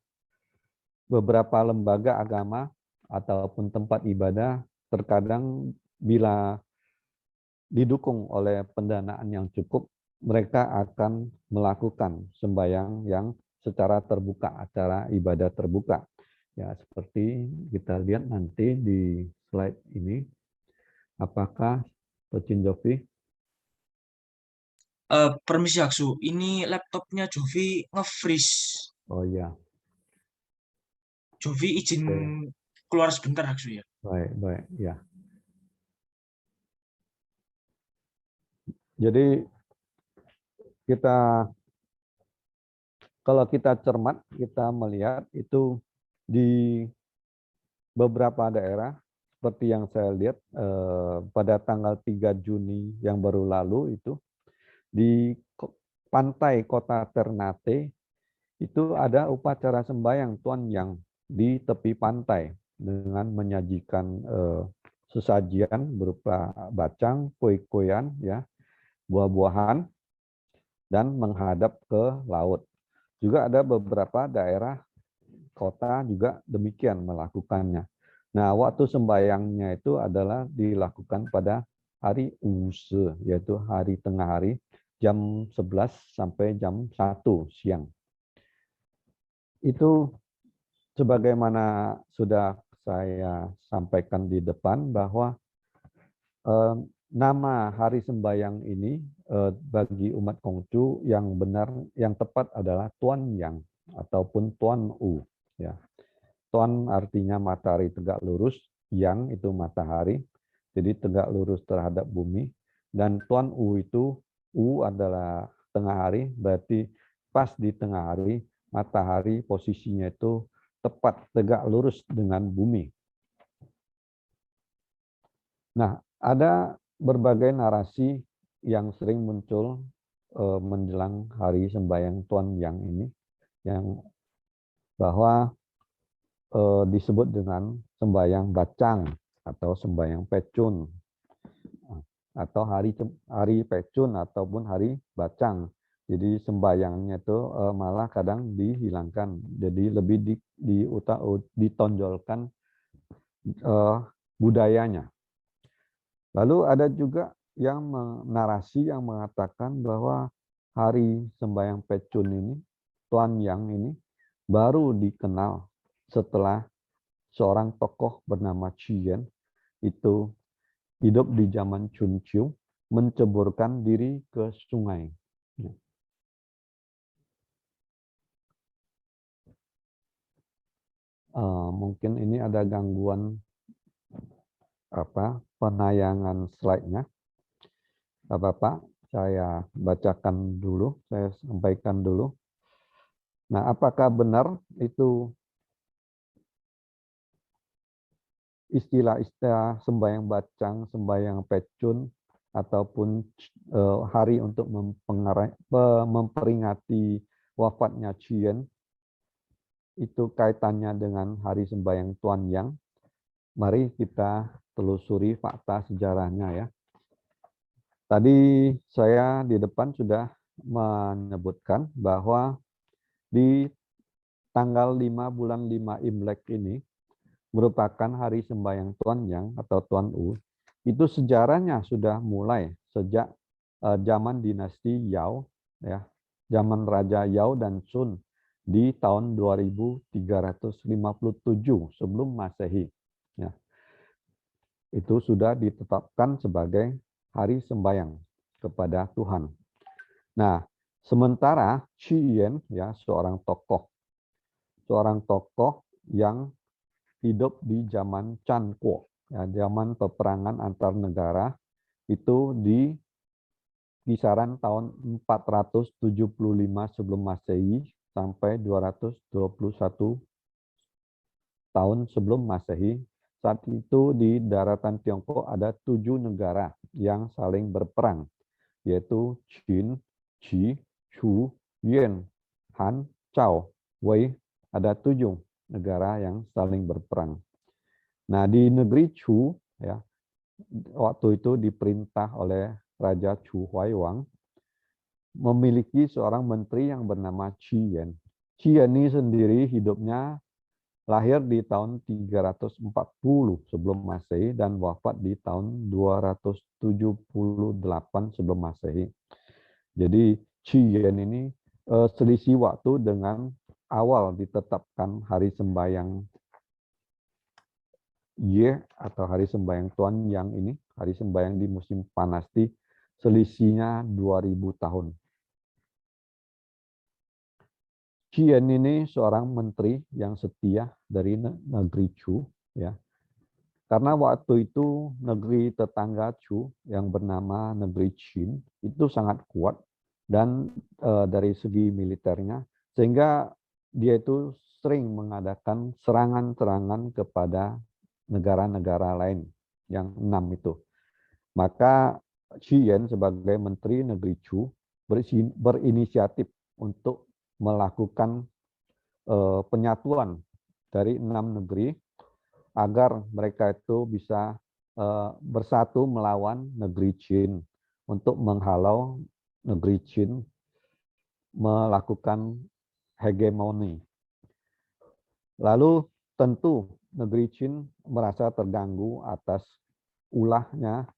beberapa lembaga agama ataupun tempat ibadah terkadang bila didukung oleh pendanaan yang cukup, mereka akan melakukan sembahyang yang secara terbuka, acara ibadah terbuka. Ya, seperti kita lihat nanti di slide ini. Apakah Cin Jovi? Permisi Aksu, ini laptopnya Jovi nge-freeze. Oh ya, Jovi izin keluar sebentar Aksu ya. baik, ya. Jadi kalau kita cermat, kita melihat itu di beberapa daerah, seperti yang saya lihat pada tanggal 3 Juni yang baru lalu itu, di pantai kota Ternate, itu ada upacara sembahyang Tuan Yang di tepi pantai dengan menyajikan sesajian berupa bacang, kue-kuean, ya, buah-buahan, dan menghadap ke laut. Juga ada beberapa daerah kota juga demikian melakukannya. Nah, waktu sembahyangnya itu adalah dilakukan pada hari Use, yaitu hari tengah hari, jam 11 sampai jam 1 siang. Itu sebagaimana sudah saya sampaikan di depan bahwa nama hari sembahyang ini bagi umat Konghucu yang benar, yang tepat adalah Tuan Yang ataupun Tuan U. Ya. Tuan artinya matahari tegak lurus, Yang itu matahari, jadi tegak lurus terhadap bumi. Dan Tuan U itu, U adalah tengah hari, berarti pas di tengah hari, matahari posisinya itu tepat tegak lurus dengan bumi. Nah, ada berbagai narasi yang sering muncul menjelang hari sembahyang Tuan Yang ini, yang bahwa disebut dengan sembahyang bacang atau sembahyang pecun, atau hari pecun ataupun hari bacang. Jadi sembahyangnya itu malah kadang dihilangkan, jadi lebih ditonjolkan budayanya. Lalu ada juga yang narasi yang mengatakan bahwa hari sembahyang pecun ini, Tuan Yang ini, baru dikenal setelah seorang tokoh bernama Chien itu hidup di zaman Chun Chiu, menceburkan diri ke sungai. Mungkin ini ada gangguan penayangan slide-nya. Bapak, saya bacakan dulu, saya sampaikan dulu. Nah, apakah benar itu istilah-istilah sembahyang bacang, sembahyang pecun, ataupun hari untuk memperingati wafatnya Chien, itu kaitannya dengan hari sembahyang Tuan Yang? Mari kita telusuri fakta sejarahnya ya. Tadi saya di depan sudah menyebutkan bahwa di tanggal 5 bulan 5 Imlek ini merupakan hari sembahyang Tuan Yang atau Tuan U. Itu sejarahnya sudah mulai sejak zaman dinasti Yao, ya, zaman Raja Yao dan Sun di tahun 2357 sebelum Masehi. Ya. Itu sudah ditetapkan sebagai hari sembahyang kepada Tuhan. Nah, sementara Qi Yan ya seorang tokoh yang hidup di zaman Chan Kuo, ya, zaman peperangan antar negara itu di kisaran tahun 475 sebelum Masehi sampai 221 tahun sebelum Masehi. Saat itu di daratan Tiongkok ada 7 negara yang saling berperang, yaitu Qin, Qi, Chu, Yuan, Han, Chao, Wei. Ada 7 negara yang saling berperang. Nah, di negeri Chu, ya, waktu itu diperintah oleh Raja Chu Huaiwang memiliki seorang menteri yang bernama Qi Yan. Qi Yan ini sendiri hidupnya lahir di tahun 340 sebelum Masehi dan wafat di tahun 278 sebelum Masehi. Jadi Qi Yan ini selisih waktu dengan awal ditetapkan hari sembahyang Ye atau hari sembahyang Tuan Yang ini, hari sembahyang di musim panas, di selisihnya 2000 tahun. Qi Yan ini seorang menteri yang setia dari negeri Chu, ya. Karena waktu itu negeri tetangga Chu yang bernama negeri Qin itu sangat kuat dan dari segi militernya, sehingga dia itu sering mengadakan serangan-serangan kepada negara-negara lain yang 6 itu. Maka Qi Yan sebagai menteri negeri Chu berinisiatif untuk melakukan penyatuan dari 6 negeri agar mereka itu bisa bersatu melawan negeri Qin untuk menghalau negeri Qin melakukan hegemoni. Lalu tentu negeri Qin merasa terganggu atas ulahnya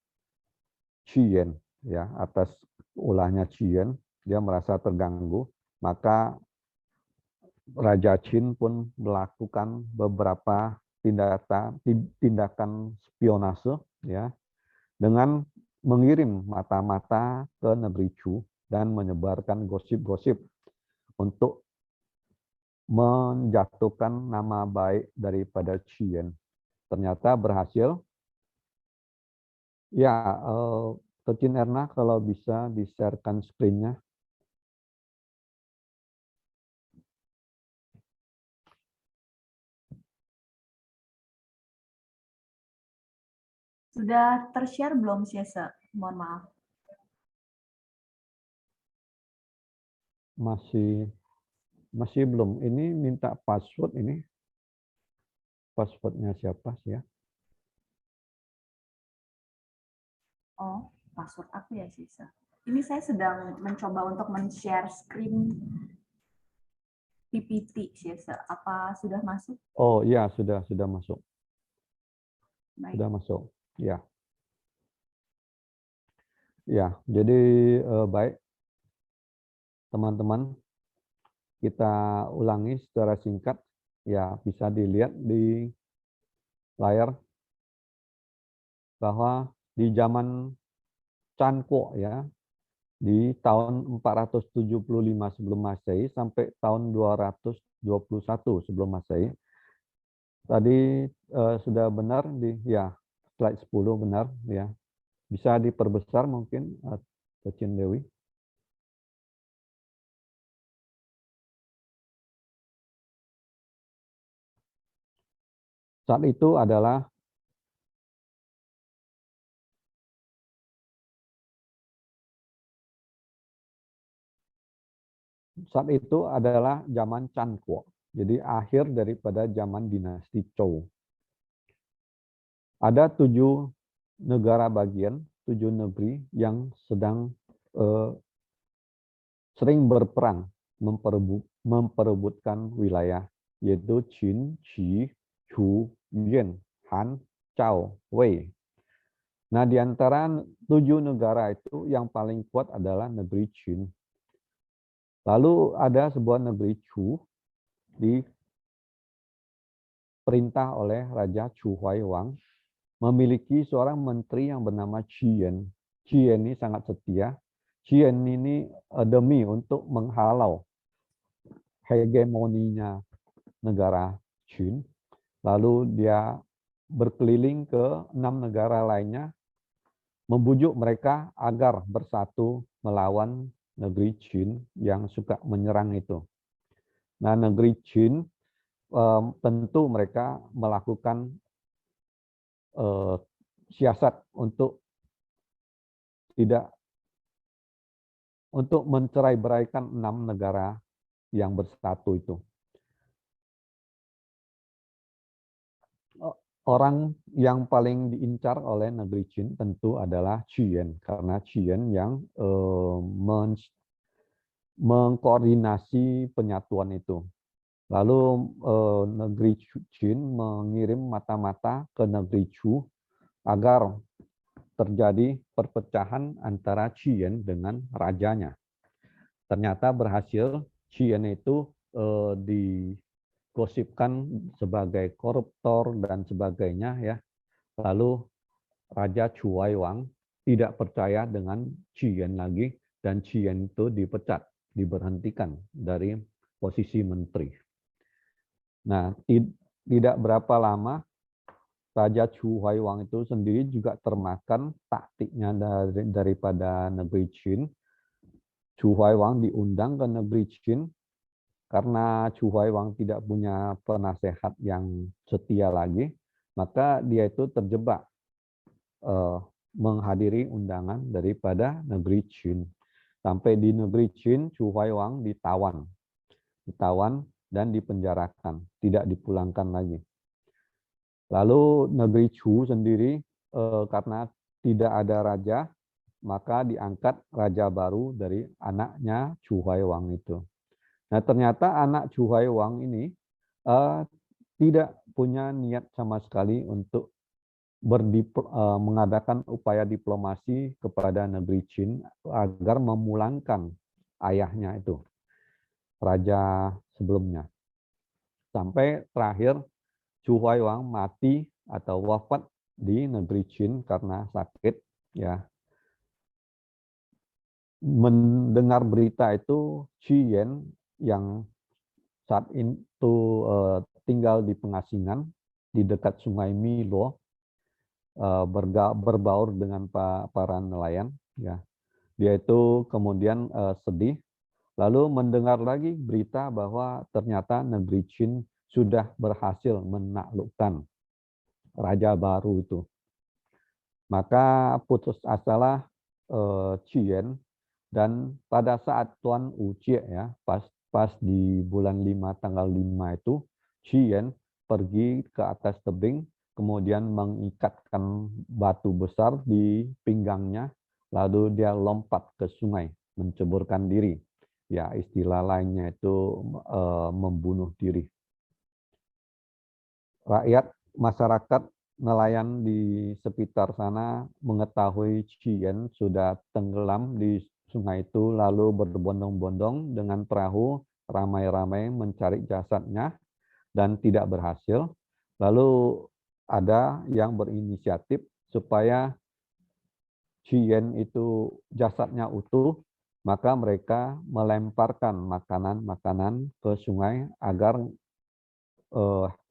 Qi Yan, ya, atas ulahnya Qi Yan, dia merasa terganggu. Maka Raja Qin pun melakukan beberapa tindakan spionase, ya, dengan mengirim mata-mata ke negeri Chu dan menyebarkan gosip-gosip untuk menjatuhkan nama baik daripada Qi Yan. Ternyata berhasil. Ya, Coach Erna kalau bisa di-share-kan screen-nya. Sudah ter-share belum, Syese? Mohon maaf. Masih belum. Ini minta password ini. Passwordnya siapa sih ya? Oh, password aku ya, Syese. Ini saya sedang mencoba untuk men-share screen PPT, Syese. Apa sudah masuk? Oh iya, sudah masuk. Baik. Sudah masuk. Ya. Ya, jadi baik. Teman-teman, kita ulangi secara singkat. Ya, bisa dilihat di layar bahwa di zaman Chan Kuo, ya, di tahun 475 sebelum Masehi sampai tahun 221 sebelum Masehi. Tadi sudah benar di ya slide 10 benar ya. Bisa diperbesar mungkin Cacin Dewi. Saat itu adalah zaman Chan Kuo. Jadi akhir daripada zaman dinasti Zhou. Ada 7 negara bagian, 7 negeri yang sedang sering berperang memperebutkan wilayah, yaitu Qin, Qi, Chu, Yuan, Han, Chao, Wei. Nah, di antara 7 negara itu yang paling kuat adalah negeri Qin. Lalu ada sebuah negeri Chu diperintah oleh Raja Chu Huaiwang, memiliki seorang menteri yang bernama Qian. Qian ini sangat setia. Qian ini demi untuk menghalau hegemoninya negara Qin. Lalu dia berkeliling ke 6 negara lainnya, membujuk mereka agar bersatu melawan negeri Qin yang suka menyerang itu. Nah, negeri Qin tentu mereka melakukan siasat untuk mencerai-beraikan 6 negara yang bersatu itu. Orang yang paling diincar oleh negeri Qin tentu adalah Qian, karena Qian yang mengkoordinasi penyatuan itu. Lalu negeri Qin mengirim mata-mata ke negeri Chu agar terjadi perpecahan antara Qian dengan rajanya. Ternyata berhasil. Qian itu digosipkan sebagai koruptor dan sebagainya, ya. Lalu Raja Chu Huaiwang tidak percaya dengan Qian lagi, dan Qian itu dipecat, diberhentikan dari posisi menteri. Nah, tidak berapa lama Raja Chu Huaiwang itu sendiri juga termakan taktiknya daripada negeri Qin. Chu Huaiwang diundang ke negeri Qin karena Chu Huaiwang tidak punya penasehat yang setia lagi, maka dia itu terjebak menghadiri undangan daripada negeri Qin. Sampai di negeri Qin, Chu Huaiwang ditawan dan dipenjarakan, tidak dipulangkan lagi. Lalu negeri Chu sendiri karena tidak ada raja, maka diangkat raja baru dari anaknya Chu Huaiwang itu. Nah, ternyata anak Chu Huaiwang ini tidak punya niat sama sekali untuk mengadakan upaya diplomasi kepada negeri Qin agar memulangkan ayahnya itu, raja sebelumnya. Sampai terakhir Chu Huaiwang mati atau wafat di negeri Qin karena sakit, ya. Mendengar berita itu, Qian yang saat itu tinggal di pengasingan di dekat Sungai Milo, berbaur dengan para nelayan, ya. Dia itu kemudian sedih, lalu mendengar lagi berita bahwa ternyata negeri Qin sudah berhasil menaklukkan raja baru itu. Maka putus asalah Qian, dan pada saat Tuan Ucie, ya, pas di bulan 5 tanggal 5 itu, Qian pergi ke atas tebing, kemudian mengikatkan batu besar di pinggangnya, lalu dia lompat ke sungai, menceburkan diri. Ya, istilah lainnya itu membunuh diri. Rakyat, masyarakat, nelayan di sekitar sana mengetahui Qian sudah tenggelam di sungai itu, lalu berbondong-bondong dengan perahu ramai-ramai mencari jasadnya dan tidak berhasil. Lalu ada yang berinisiatif supaya Qian itu jasadnya utuh, maka mereka melemparkan makanan-makanan ke sungai agar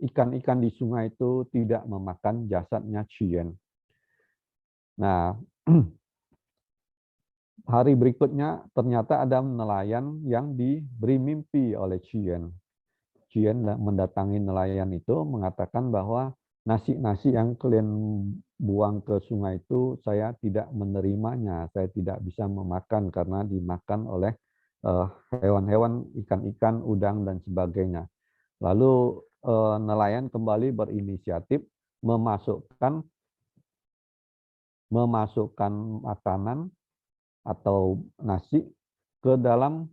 ikan-ikan di sungai itu tidak memakan jasadnya Qian. Nah, hari berikutnya ternyata ada nelayan yang diberi mimpi oleh Qian. Qian mendatangi nelayan itu mengatakan bahwa nasi yang kalian buang ke sungai itu saya tidak menerimanya, saya tidak bisa memakan karena dimakan oleh hewan-hewan, ikan-ikan, udang, dan sebagainya. Lalu nelayan kembali berinisiatif memasukkan memasukkan makanan atau nasi ke dalam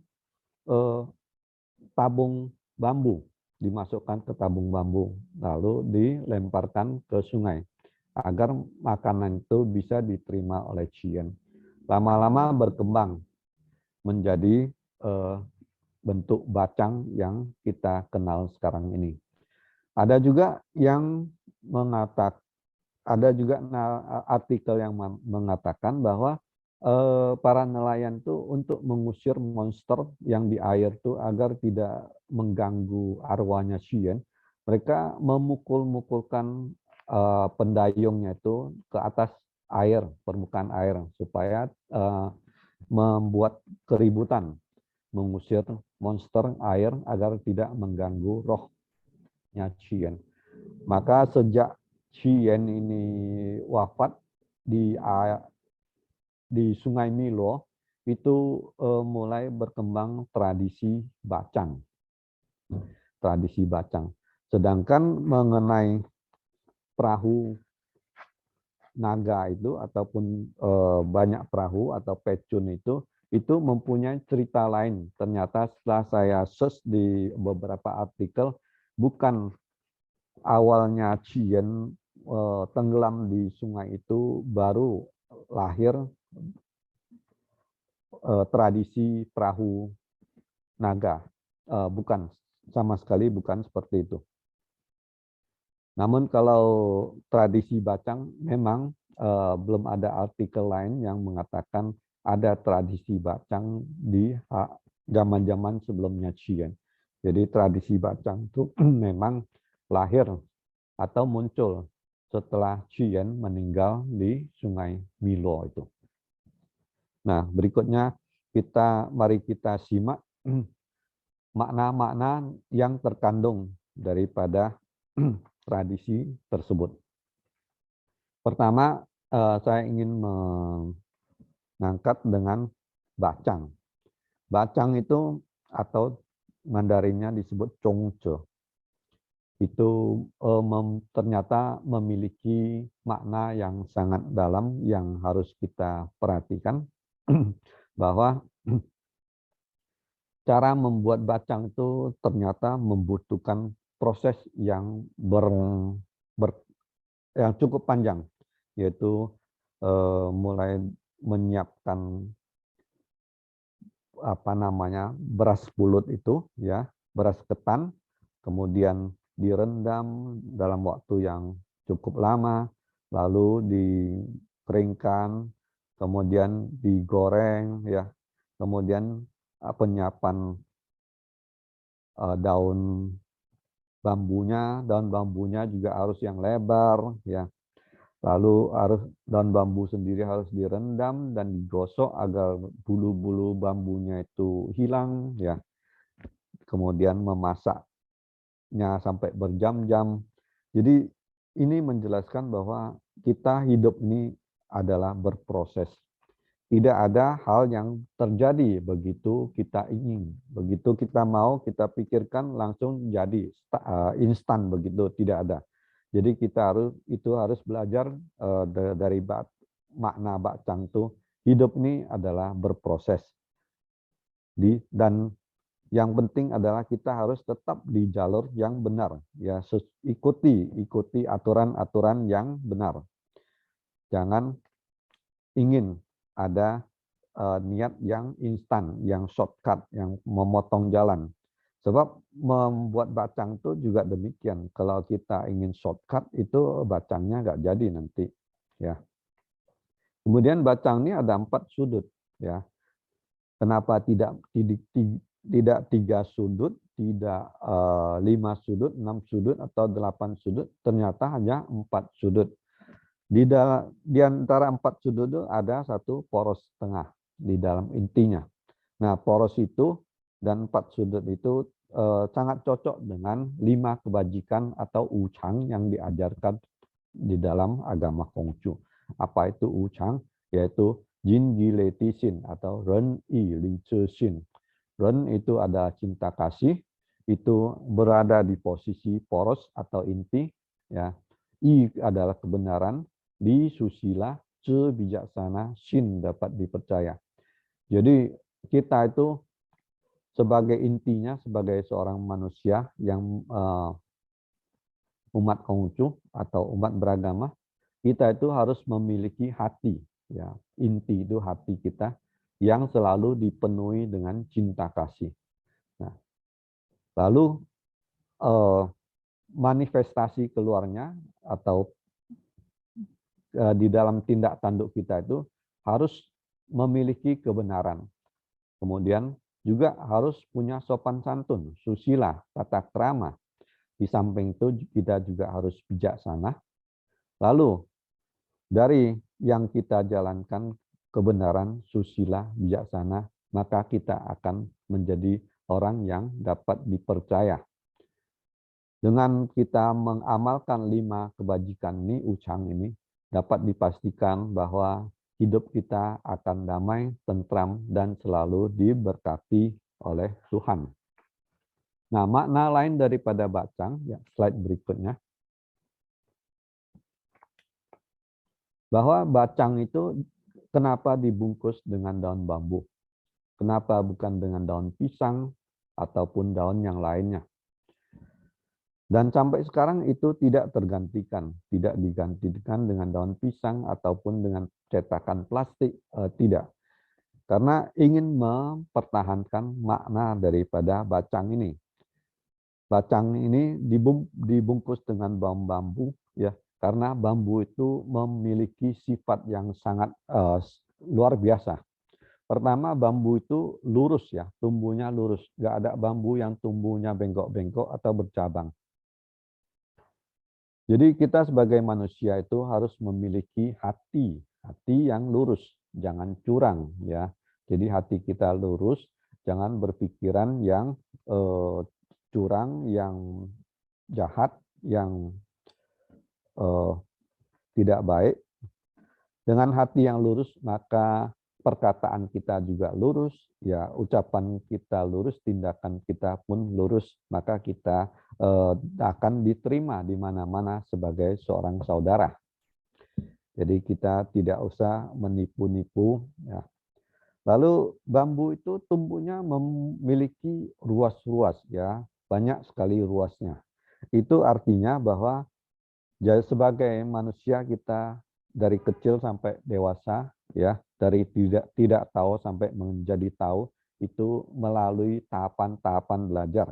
tabung bambu, dimasukkan ke tabung bambu, lalu dilemparkan ke sungai agar makanan itu bisa diterima oleh Cien. Lama-lama berkembang menjadi bentuk bacang yang kita kenal sekarang ini. Ada juga yang mengatakan, ada juga artikel yang mengatakan bahwa para nelayan itu untuk mengusir monster yang di air itu agar tidak mengganggu arwahnya Cien, mereka memukul-mukulkan pendayungnya itu ke atas air, permukaan air, supaya membuat keributan, mengusir monster air agar tidak mengganggu rohnya Cien. Maka sejak Cien ini wafat di Sungai Milo, itu mulai berkembang tradisi bacang. Tradisi bacang. Sedangkan mengenai perahu naga itu ataupun banyak perahu atau pecun itu mempunyai cerita lain. Ternyata setelah saya search di beberapa artikel, bukan awalnya Cien tenggelam di sungai itu baru lahir tradisi perahu naga. Bukan, sama sekali bukan seperti itu. Namun kalau tradisi bacang memang belum ada artikel lain yang mengatakan ada tradisi bacang di zaman-zaman sebelumnya Cien. Jadi tradisi bacang itu memang lahir atau muncul setelah Cien meninggal di Sungai Milo itu. Nah, berikutnya mari kita simak makna-makna yang terkandung daripada tradisi tersebut. Pertama, saya ingin mengangkat dengan bacang. Bacang itu atau Mandarinnya disebut Chongce. Itu ternyata memiliki makna yang sangat dalam yang harus kita perhatikan, bahwa cara membuat bacang itu ternyata membutuhkan proses yang yang cukup panjang, yaitu mulai menyiapkan beras pulut itu, ya, beras ketan, kemudian direndam dalam waktu yang cukup lama, lalu dikeringkan, kemudian digoreng, ya, kemudian penyiapan daun bambunya juga harus yang lebar, ya. Lalu daun bambu sendiri harus direndam dan digosok agar bulu-bulu bambunya itu hilang, ya. Kemudian memasaknya sampai berjam-jam. Jadi ini menjelaskan bahwa kita hidup ini adalah berproses. Tidak ada hal yang terjadi begitu kita ingin, begitu kita mau, kita pikirkan langsung jadi instan begitu, tidak ada. Jadi kita harus belajar dari makna bacang itu, hidup ini adalah berproses. Dan yang penting adalah kita harus tetap di jalur yang benar, ya, ikuti aturan-aturan yang benar. Jangan ingin ada niat yang instan, yang shortcut, yang memotong jalan. Sebab membuat bacang itu juga demikian. Kalau kita ingin shortcut, itu bacangnya nggak jadi nanti, ya. Kemudian bacang ini ada 4 sudut, ya. Kenapa tidak 3 sudut, tidak 5 sudut, 6 sudut atau 8 sudut? Ternyata hanya 4 sudut. Di antara 4 sudut itu ada 1 poros tengah di dalam intinya. Nah, poros itu dan 4 sudut itu sangat cocok dengan 5 kebajikan atau wuchang yang diajarkan di dalam agama Konghucu. Apa itu wuchang? Yaitu Jin Ji Le Ti Xin atau Ren Yi Li Zhe Xin. Ren itu adalah cinta kasih, itu berada di posisi poros atau inti, ya. I adalah kebenaran, di susila, ce bijaksana, shin dapat dipercaya. Jadi kita itu sebagai intinya sebagai seorang manusia yang umat Konghucu atau umat beragama, kita itu harus memiliki hati, ya. Inti itu hati kita yang selalu dipenuhi dengan cinta kasih. Nah, lalu manifestasi keluarnya atau di dalam tindak tanduk kita itu harus memiliki kebenaran. Kemudian juga harus punya sopan santun, susila, tata krama. Di samping itu kita juga harus bijaksana. Lalu dari yang kita jalankan kebenaran, susila, bijaksana, maka kita akan menjadi orang yang dapat dipercaya. Dengan kita mengamalkan 5 kebajikan ini, ucang ini, dapat dipastikan bahwa hidup kita akan damai, tentram, dan selalu diberkati oleh Tuhan. Nah, makna lain daripada bacang, ya, slide berikutnya. Bahwa bacang itu kenapa dibungkus dengan daun bambu? Kenapa bukan dengan daun pisang ataupun daun yang lainnya? Dan sampai sekarang itu tidak tergantikan, tidak digantikan dengan daun pisang ataupun dengan cetakan plastik, tidak. Karena ingin mempertahankan makna daripada bacang ini. Bacang ini dibungkus dengan daun bambu, ya, karena bambu itu memiliki sifat yang sangat luar biasa. Pertama, bambu itu lurus, ya, tumbuhnya lurus. Nggak ada bambu yang tumbuhnya bengkok-bengkok atau bercabang. Jadi kita sebagai manusia itu harus memiliki hati yang lurus, jangan curang, ya. Jadi hati kita lurus, jangan berpikiran yang curang, yang jahat, yang tidak baik. Dengan hati yang lurus, maka perkataan kita juga lurus, ya, ucapan kita lurus, tindakan kita pun lurus, maka kita akan diterima di mana-mana sebagai seorang saudara. Jadi kita tidak usah menipu-nipu, ya. Lalu bambu itu tumbuhnya memiliki ruas-ruas, ya, banyak sekali ruasnya. Itu artinya bahwa sebagai manusia kita dari kecil sampai dewasa, ya, dari tidak tahu sampai menjadi tahu, itu melalui tahapan-tahapan belajar.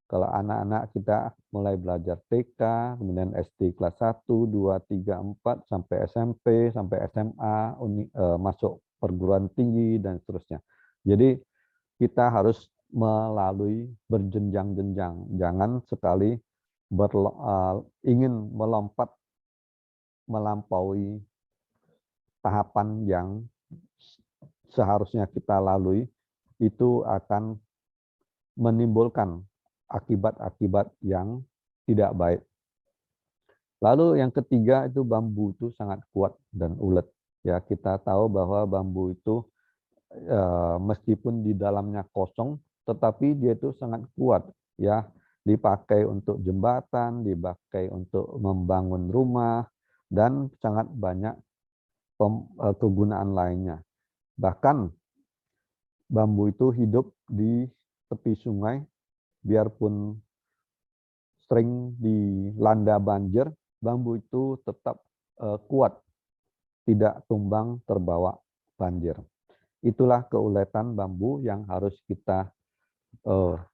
Kalau anak-anak kita mulai belajar TK, kemudian SD kelas 1, 2, 3, 4, sampai SMP, sampai SMA, masuk perguruan tinggi, dan seterusnya. Jadi kita harus melalui berjenjang-jenjang. Jangan sekali ingin melompat melampaui tahapan yang seharusnya kita lalui, itu akan menimbulkan akibat-akibat yang tidak baik. Lalu yang ketiga itu bambu itu sangat kuat dan ulet. Ya, kita tahu bahwa bambu itu meskipun di dalamnya kosong, tetapi dia itu sangat kuat. Ya, dipakai untuk jembatan, dipakai untuk membangun rumah, dan sangat banyak kegunaan lainnya. Bahkan bambu itu hidup di tepi sungai, biarpun sering dilanda banjir, bambu itu tetap kuat, tidak tumbang terbawa banjir. Itulah keuletan bambu yang harus kita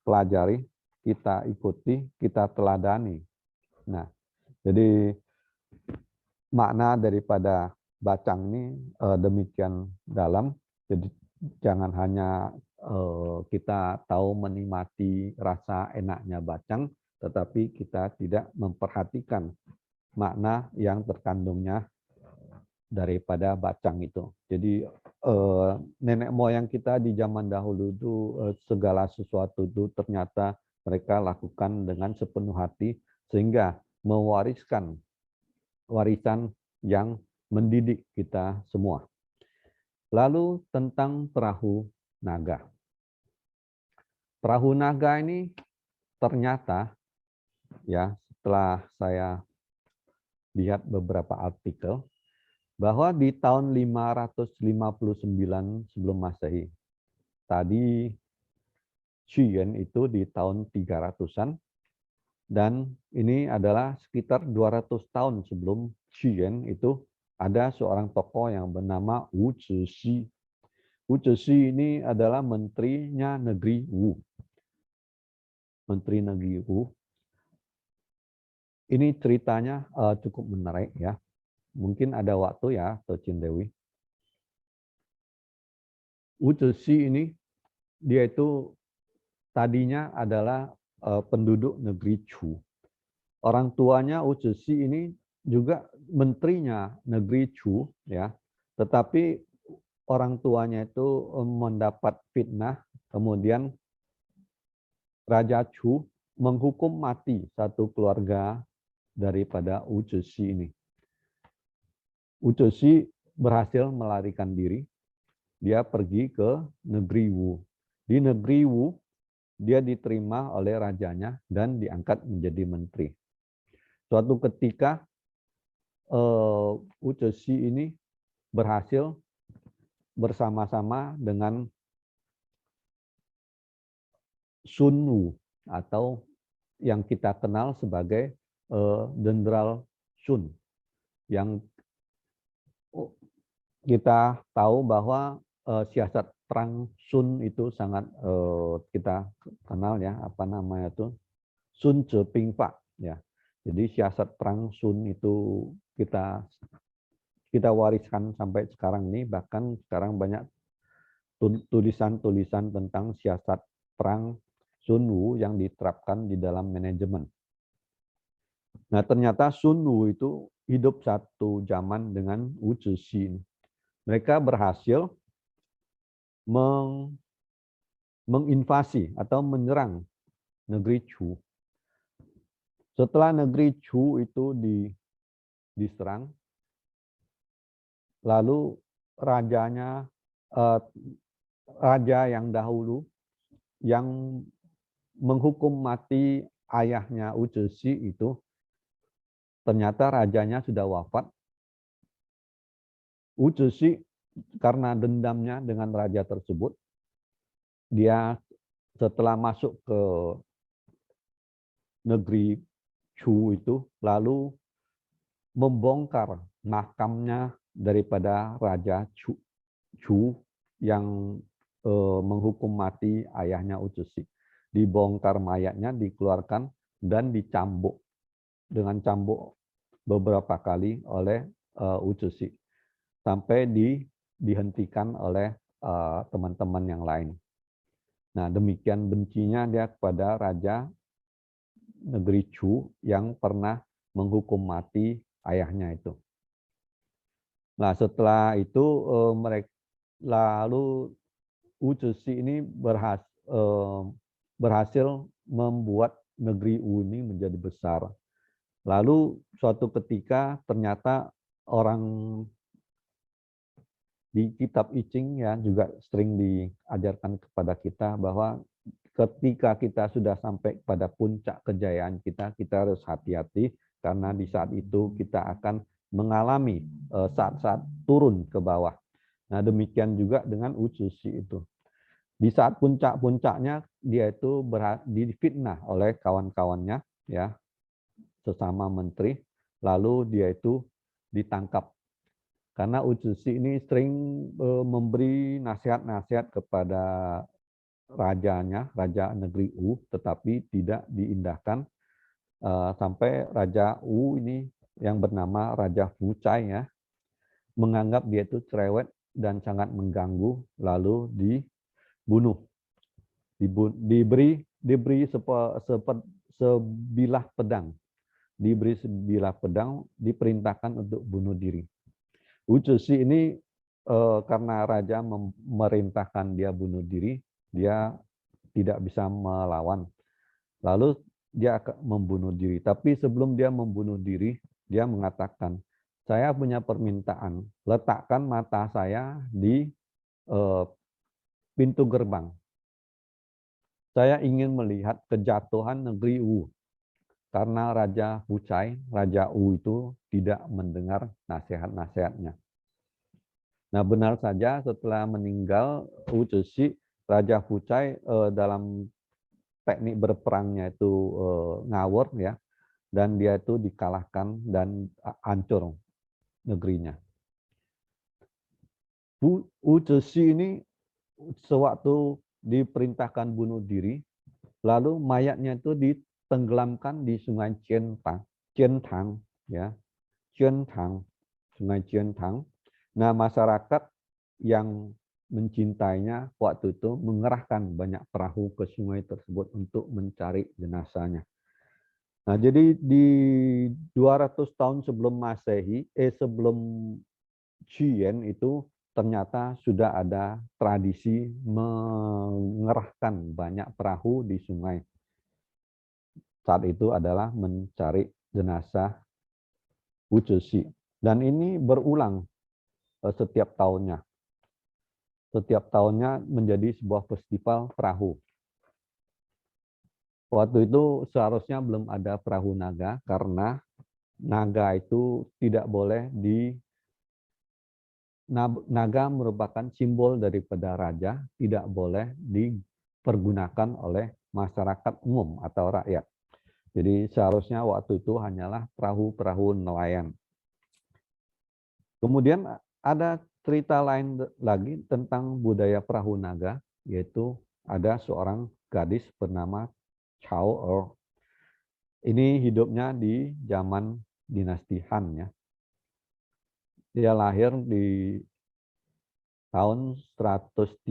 pelajari, kita ikuti, kita teladani. Nah, jadi makna daripada bacang ini demikian dalam. Jadi jangan hanya kita tahu menikmati rasa enaknya bacang, tetapi kita tidak memperhatikan makna yang terkandungnya daripada bacang itu. Jadi nenek moyang kita di zaman dahulu itu segala sesuatu itu ternyata mereka lakukan dengan sepenuh hati, sehingga mewariskan warisan yang mendidik kita semua. Lalu tentang perahu naga. Perahu naga ini ternyata, ya, setelah saya lihat beberapa artikel, bahwa di tahun 559 sebelum Masehi, tadi Qiyuan itu di tahun 300-an, dan ini adalah sekitar 200 tahun sebelum Qiyuan itu ada seorang tokoh yang bernama Wu Zixi. Wu Zixi ini adalah menterinya negeri Wu. Menteri negeri Wu. Ini ceritanya cukup menarik ya. Mungkin ada waktu ya, Tocin Dewi. Wu Zixi ini dia itu tadinya adalah penduduk negeri Chu. Orang tuanya Wu Zixi ini juga menterinya negeri Chu ya. Tetapi orang tuanya itu mendapat fitnah, kemudian Raja Chu menghukum mati satu keluarga daripada Wu Zixi ini. Wu Zixi berhasil melarikan diri. Dia pergi ke negeri Wu. Di negeri Wu, dia diterima oleh rajanya dan diangkat menjadi menteri. Suatu ketika, Wu Zixi ini berhasil bersama-sama dengan Sun Wu atau yang kita kenal sebagai Jenderal Sun, yang kita tahu bahwa siasat perang Sun itu sangat kita kenal ya, apa namanya itu, Sun Ce Ping Fa ya. Jadi siasat perang Sun itu kita wariskan sampai sekarang ini, bahkan sekarang banyak tulisan-tulisan tentang siasat perang Sun Wu yang diterapkan di dalam manajemen. Nah, ternyata Sun Wu itu hidup satu zaman dengan Wu Zixi. Mereka berhasil menginvasi atau menyerang negeri Chu. Setelah negeri Chu itu diserang, lalu raja yang dahulu yang menghukum mati ayahnya Wu Zixi itu, ternyata rajanya sudah wafat. Wu Zixi karena dendamnya dengan raja tersebut, dia setelah masuk ke negeri Chu itu, lalu membongkar makamnya daripada Raja Chu yang menghukum mati ayahnya Wu Zixi. Dibongkar mayatnya, dikeluarkan, dan dicambuk dengan cambuk beberapa kali oleh Wu Zixi sampai dihentikan oleh teman-teman yang lain. Nah, demikian bencinya dia kepada raja negeri Chu yang pernah menghukum mati ayahnya itu. Nah, setelah itu lalu Wu Zixi ini berhasil membuat negeri Wu ini menjadi besar. Lalu suatu ketika ternyata orang di kitab I Ching ya juga sering diajarkan kepada kita bahwa ketika kita sudah sampai pada puncak kejayaan kita harus hati-hati karena di saat itu kita akan mengalami saat-saat turun ke bawah. Nah, demikian juga dengan Wu Zixi itu. Di saat puncak-puncaknya dia itu difitnah oleh kawan-kawannya ya, sesama menteri, lalu dia itu ditangkap. Karena Wu Zixi ini sering memberi nasihat-nasihat kepada rajanya, raja negeri Wu, tetapi tidak diindahkan sampai Raja Wu ini yang bernama Raja Wu Cai ya, menganggap dia itu cerewet dan sangat mengganggu, lalu dibunuh. Diberi sebilah pedang. Diberi sebilah pedang, diperintahkan untuk bunuh diri. Wu Zixi ini karena raja memerintahkan dia bunuh diri, dia tidak bisa melawan. Lalu dia akan membunuh diri. Tapi sebelum dia membunuh diri, dia mengatakan, saya punya permintaan, letakkan mata saya di pintu gerbang. Saya ingin melihat kejatuhan negeri Wu. Karena Raja Wu Cai, Raja Wu itu tidak mendengar nasihat-nasihatnya. Nah, benar saja setelah meninggal Wu Zexi, Raja Fucai dalam teknik berperangnya itu ngawur ya, dan dia itu dikalahkan dan hancur negerinya. Wu Zexi ini sewaktu diperintahkan bunuh diri, lalu mayatnya itu ditenggelamkan di Sungai Cientang, ya, Cientang, Sungai Cientang. Nah, masyarakat yang mencintainya waktu itu mengerahkan banyak perahu ke sungai tersebut untuk mencari jenazahnya. Nah, jadi di 200 tahun sebelum Masehi, sebelum Qiyuan itu ternyata sudah ada tradisi mengerahkan banyak perahu di sungai. Saat itu adalah mencari jenazah Wu Zexi. Dan ini berulang setiap tahunnya. Setiap tahunnya menjadi sebuah festival perahu. Waktu itu seharusnya belum ada perahu naga karena naga itu tidak boleh naga merupakan simbol daripada raja, tidak boleh dipergunakan oleh masyarakat umum atau rakyat. Jadi seharusnya waktu itu hanyalah perahu-perahu nelayan. Kemudian ada cerita lain lagi tentang budaya perahu naga, yaitu ada seorang gadis bernama Chao Er. Ini hidupnya di zaman dinasti Han ya. Dia lahir di tahun 130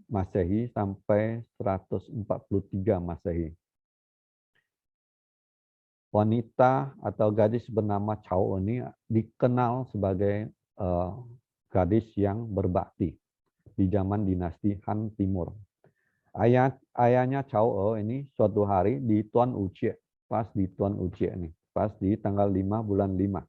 Masehi sampai 143 Masehi. Wanita atau gadis bernama Chao ini dikenal sebagai gadis yang berbakti di zaman dinasti Han Timur. Ayahnya Chao ini suatu hari di Tuan Ucie, pas di Tuan Ucie ini, pas di tanggal 5 bulan 5.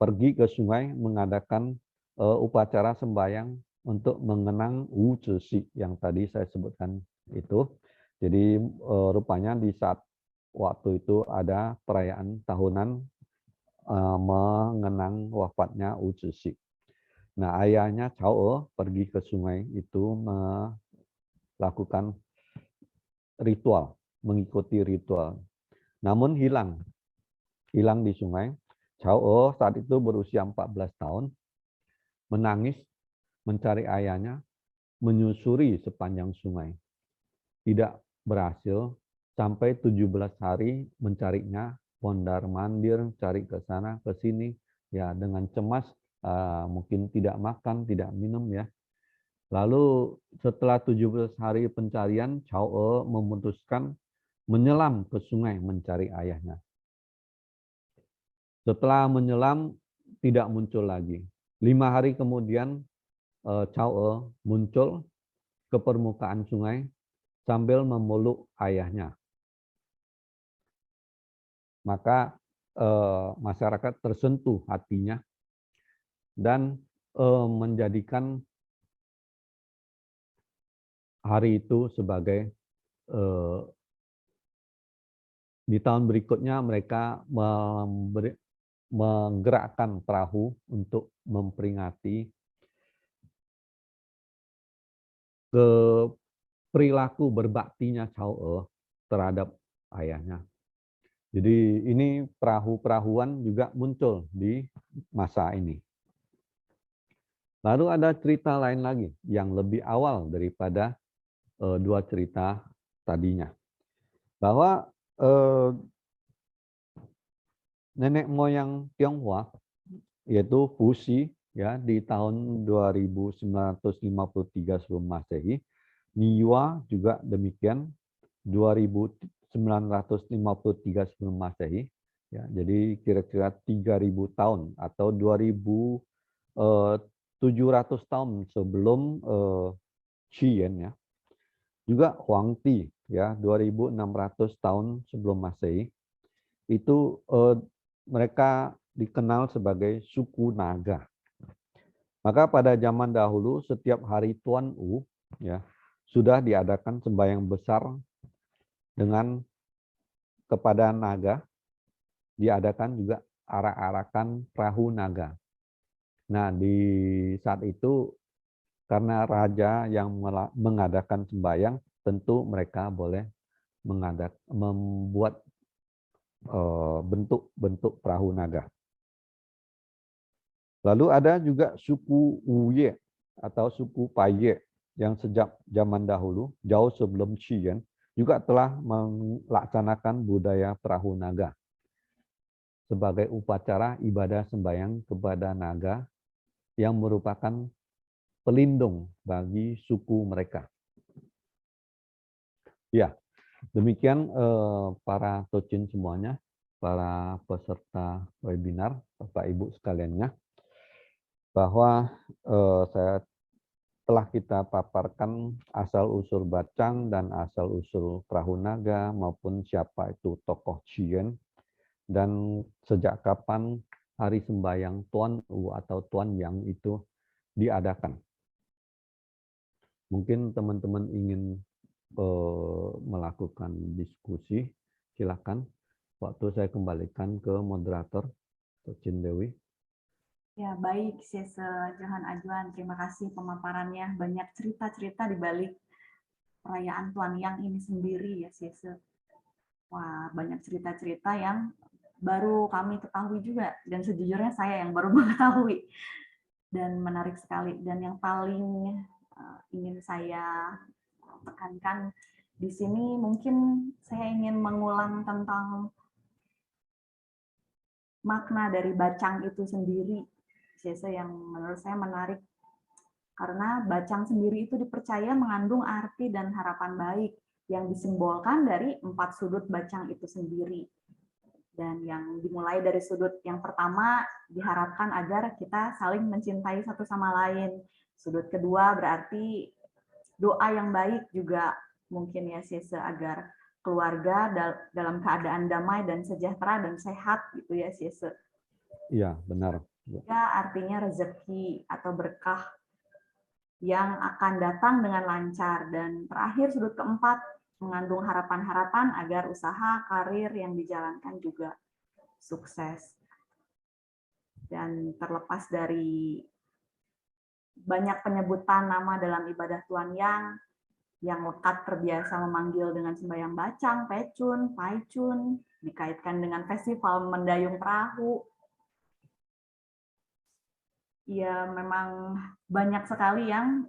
Pergi ke sungai mengadakan upacara sembahyang untuk mengenang Wu Zexi yang tadi saya sebutkan itu. Jadi rupanya di saat waktu itu ada perayaan tahunan mengenang wafatnya Wu Zexi. Nah, ayahnya Chao pergi ke sungai itu melakukan ritual, mengikuti ritual. Namun hilang di sungai. Chao saat itu berusia 14 tahun, menangis, mencari ayahnya, menyusuri sepanjang sungai. Tidak berhasil, sampai 17 hari mencarinya, mondar-mandir, cari ke sana, ke sini, ya dengan cemas, mungkin tidak makan, tidak minum ya. Lalu setelah 17 hari pencarian, Chao memutuskan menyelam ke sungai mencari ayahnya. Setelah menyelam, tidak muncul lagi. 5 hari kemudian, Chao muncul ke permukaan sungai sambil memeluk ayahnya. Maka masyarakat tersentuh hatinya dan menjadikan hari itu sebagai di tahun berikutnya mereka menggerakkan perahu untuk memperingati ke perilaku berbaktinya Chao terhadap ayahnya. Jadi ini perahu-perahuan juga muncul di masa ini. Lalu ada cerita lain lagi yang lebih awal daripada dua cerita tadinya. Bahwa nenek moyang Tionghoa, yaitu Fuxi, ya, di tahun 2953 sebelum Masehi, Niwa juga demikian, 2953 sebelum Masehi, ya, jadi kira-kira 3000 tahun atau 2700 tahun sebelum Qiyuan ya. Juga Huangti ya, 2600 tahun sebelum Masehi. Itu mereka dikenal sebagai suku naga. Maka pada zaman dahulu setiap hari Tuan U ya sudah diadakan sembahyang besar dengan kepada naga, diadakan juga arak-arakan perahu naga. Nah, di saat itu karena raja yang mengadakan sembahyang, tentu mereka boleh membuat bentuk-bentuk perahu naga. Lalu ada juga suku Wuye atau suku Paye yang sejak zaman dahulu, jauh sebelum Qian, juga telah melaksanakan budaya perahu naga sebagai upacara ibadah sembahyang kepada naga yang merupakan pelindung bagi suku mereka. Ya, demikian para tocin semuanya, para peserta webinar, Bapak Ibu sekaliannya, bahwa telah kita paparkan asal-usul bacang dan asal-usul perahu naga maupun siapa itu tokoh Qian dan sejak kapan hari sembahyang Tuan U atau Tuan Yang itu diadakan. Mungkin teman-teman ingin melakukan diskusi, silakan. Waktu saya kembalikan ke moderator, Tocin Dewi. Ya, baik, Sese Johan Ajuan. Terima kasih pemaparannya. Banyak cerita-cerita di balik perayaan Tuan Yang ini sendiri ya, Sese. Wah, banyak cerita-cerita yang baru kami ketahui juga. Dan sejujurnya saya yang baru mengetahui. Dan menarik sekali. Dan yang paling ingin saya tekankan di sini, mungkin saya ingin mengulang tentang makna dari bacang itu sendiri. Yang menurut saya menarik karena bacang sendiri itu dipercaya mengandung arti dan harapan baik yang disimbolkan dari 4 sudut bacang itu sendiri. Dan yang dimulai dari sudut yang pertama diharapkan agar kita saling mencintai satu sama lain. Sudut kedua berarti doa yang baik juga mungkin ya agar keluarga dalam keadaan damai dan sejahtera dan sehat gitu ya Iya, benar. Ya, artinya rezeki atau berkah yang akan datang dengan lancar. Dan terakhir, sudut keempat, mengandung harapan-harapan agar usaha, karir yang dijalankan juga sukses. Dan terlepas dari banyak penyebutan nama dalam ibadah Tuan yang lekat terbiasa memanggil dengan sembahyang bacang, pecun, paicun, dikaitkan dengan festival mendayung perahu, ya memang banyak sekali yang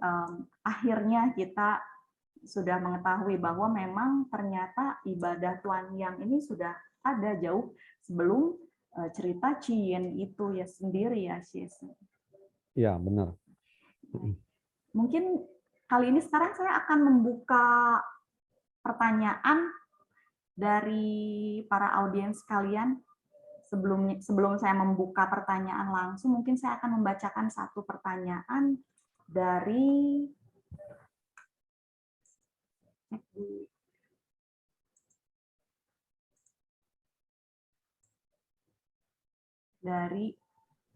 akhirnya kita sudah mengetahui bahwa memang ternyata ibadah Tuan Yang ini sudah ada jauh sebelum cerita Qian itu ya sendiri ya Sis. Iya, benar. Mungkin kali ini sekarang saya akan membuka pertanyaan dari para audiens kalian. Sebelum saya membuka pertanyaan langsung, mungkin saya akan membacakan satu pertanyaan dari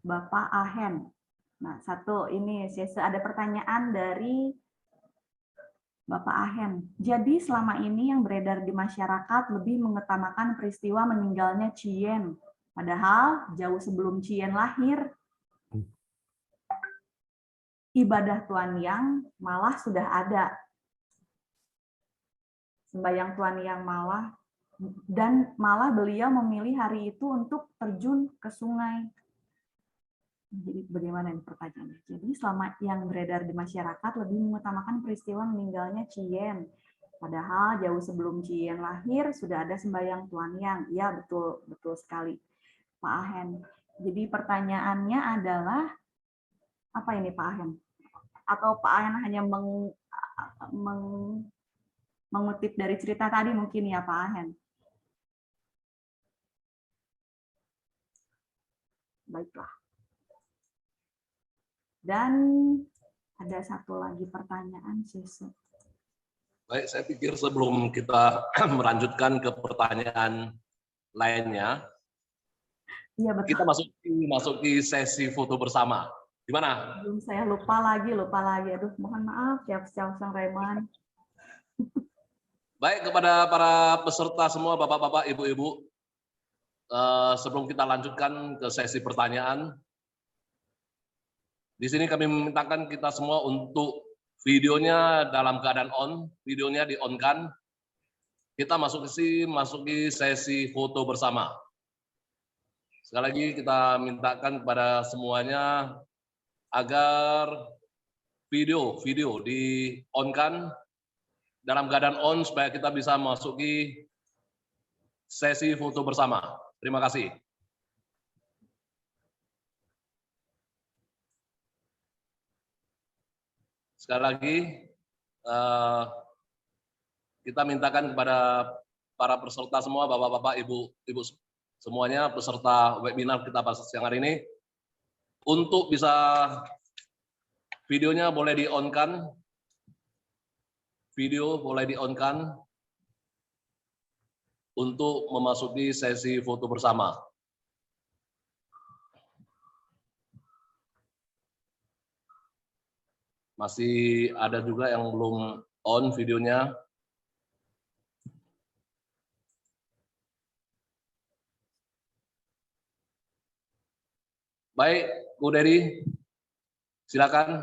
Bapak Ahen. Nah, satu ini ada pertanyaan dari Bapak Ahen. Jadi selama ini yang beredar di masyarakat lebih mengutamakan peristiwa meninggalnya Qian. Padahal jauh sebelum Qian lahir, ibadah Tuan Yang malah sudah ada. Sembahyang Tuan Yang malah beliau memilih hari itu untuk terjun ke sungai. Jadi bagaimana ini pertanyaannya? Jadi selama yang beredar di masyarakat lebih mengutamakan peristiwa meninggalnya Qian. Padahal jauh sebelum Qian lahir sudah ada sembahyang Tuan Yang. Ya, betul sekali, Pak Ahen. Jadi pertanyaannya adalah apa ini Pak Ahen? Atau Pak Ahen hanya mengutip dari cerita tadi mungkin ya Pak Ahen? Baiklah. Dan ada satu lagi pertanyaan, Sis. Baik, saya pikir sebelum kita melanjutkan ke pertanyaan lainnya, Iya, betul. kita masuki sesi foto bersama. Gimana? Belum saya lupa lagi. Aduh, mohon maaf, siap-siap Sang Raymond. Baik, kepada para peserta semua, Bapak-bapak, Ibu-ibu, sebelum kita lanjutkan ke sesi pertanyaan, Di sini kami memintakan kita semua untuk videonya dalam keadaan on, videonya di-on-kan. Kita masuki sesi foto bersama. Sekali lagi kita mintakan kepada semuanya agar video di-on-kan dalam keadaan on supaya kita bisa masuki sesi foto bersama. Terima kasih. Sekali lagi, kita mintakan kepada para peserta semua, Bapak-Bapak, Ibu semuanya, peserta webinar kita pada siang hari ini, untuk bisa videonya boleh di-on-kan, video boleh di-on-kan untuk memasuki sesi foto bersama. Masih ada juga yang belum on videonya. Baik, Bu Dedi, silakan.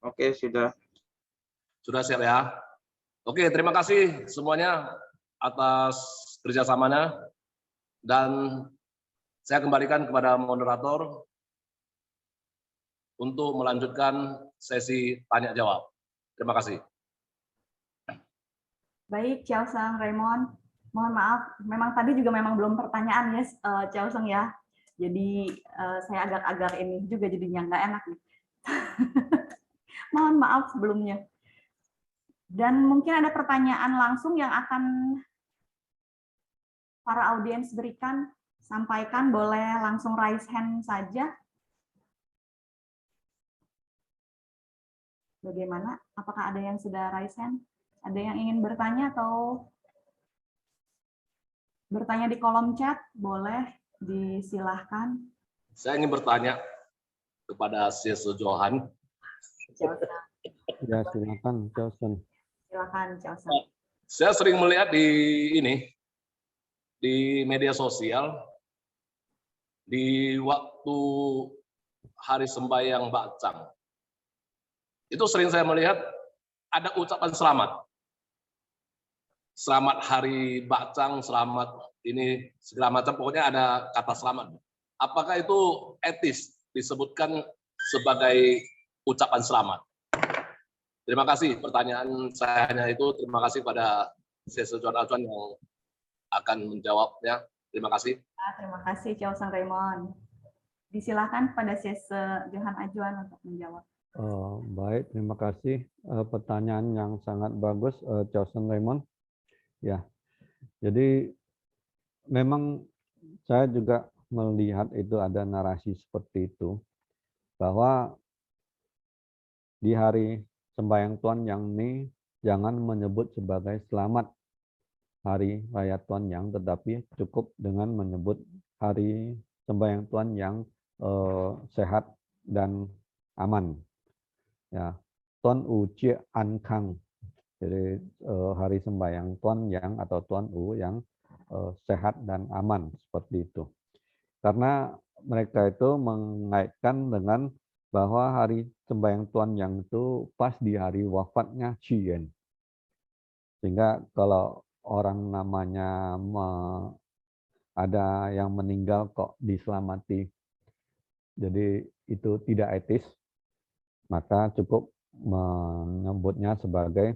Oke, sudah. Sudah siap ya? Oke, terima kasih semuanya atas kerjasamanya. Dan saya kembalikan kepada moderator untuk melanjutkan sesi tanya-jawab. Terima kasih. Baik, Chiao Sang, Raymond. Mohon maaf, memang tadi juga memang belum pertanyaan ya, Chiao Sang ya. Jadi saya agak-agak ini juga jadinya nggak enak nih. Mohon maaf sebelumnya. Dan mungkin ada pertanyaan langsung yang akan para audiens berikan. Sampaikan, boleh langsung raise hand saja. Bagaimana? Apakah ada yang sudah raise hand? Ada yang ingin bertanya atau bertanya di kolom chat? Boleh, disilahkan. Saya ingin bertanya kepada Sis Johan. Ya, silakan, Johnson. Silakan, Johnson. Saya sering melihat di media sosial, di waktu hari sembahyang Bacang, itu sering saya melihat ada ucapan selamat. Selamat hari Bacang, selamat ini, segala macam, pokoknya ada kata selamat. Apakah itu etis disebutkan sebagai ucapan selamat? Terima kasih, pertanyaan saya hanya itu. Terima kasih pada Sesi Johan Ajuan yang akan menjawabnya. Terima kasih. Terima kasih, Chiao Sang Raymond. Disilakan pada Sesi Johan Ajuan untuk menjawab. Baik, terima kasih. Pertanyaan yang sangat bagus, Chiao Sang Raymond. Ya, jadi memang saya juga melihat itu ada narasi seperti itu, bahwa di hari sembahyang Tuhan yang ini jangan menyebut sebagai selamat hari raya Tuhan yang, tetapi cukup dengan menyebut hari sembahyang Tuhan yang sehat dan aman. Ya, Tuan U Cie An Kang. Jadi hari sembahyang Tuhan yang atau Tuan U yang sehat dan aman, seperti itu. Karena mereka itu mengaitkan dengan bahwa hari sembahyang Tuhan yang itu pas di hari wafatnya Cien. Sehingga kalau orang namanya ada yang meninggal kok diselamati, jadi itu tidak etis, maka cukup menyebutnya sebagai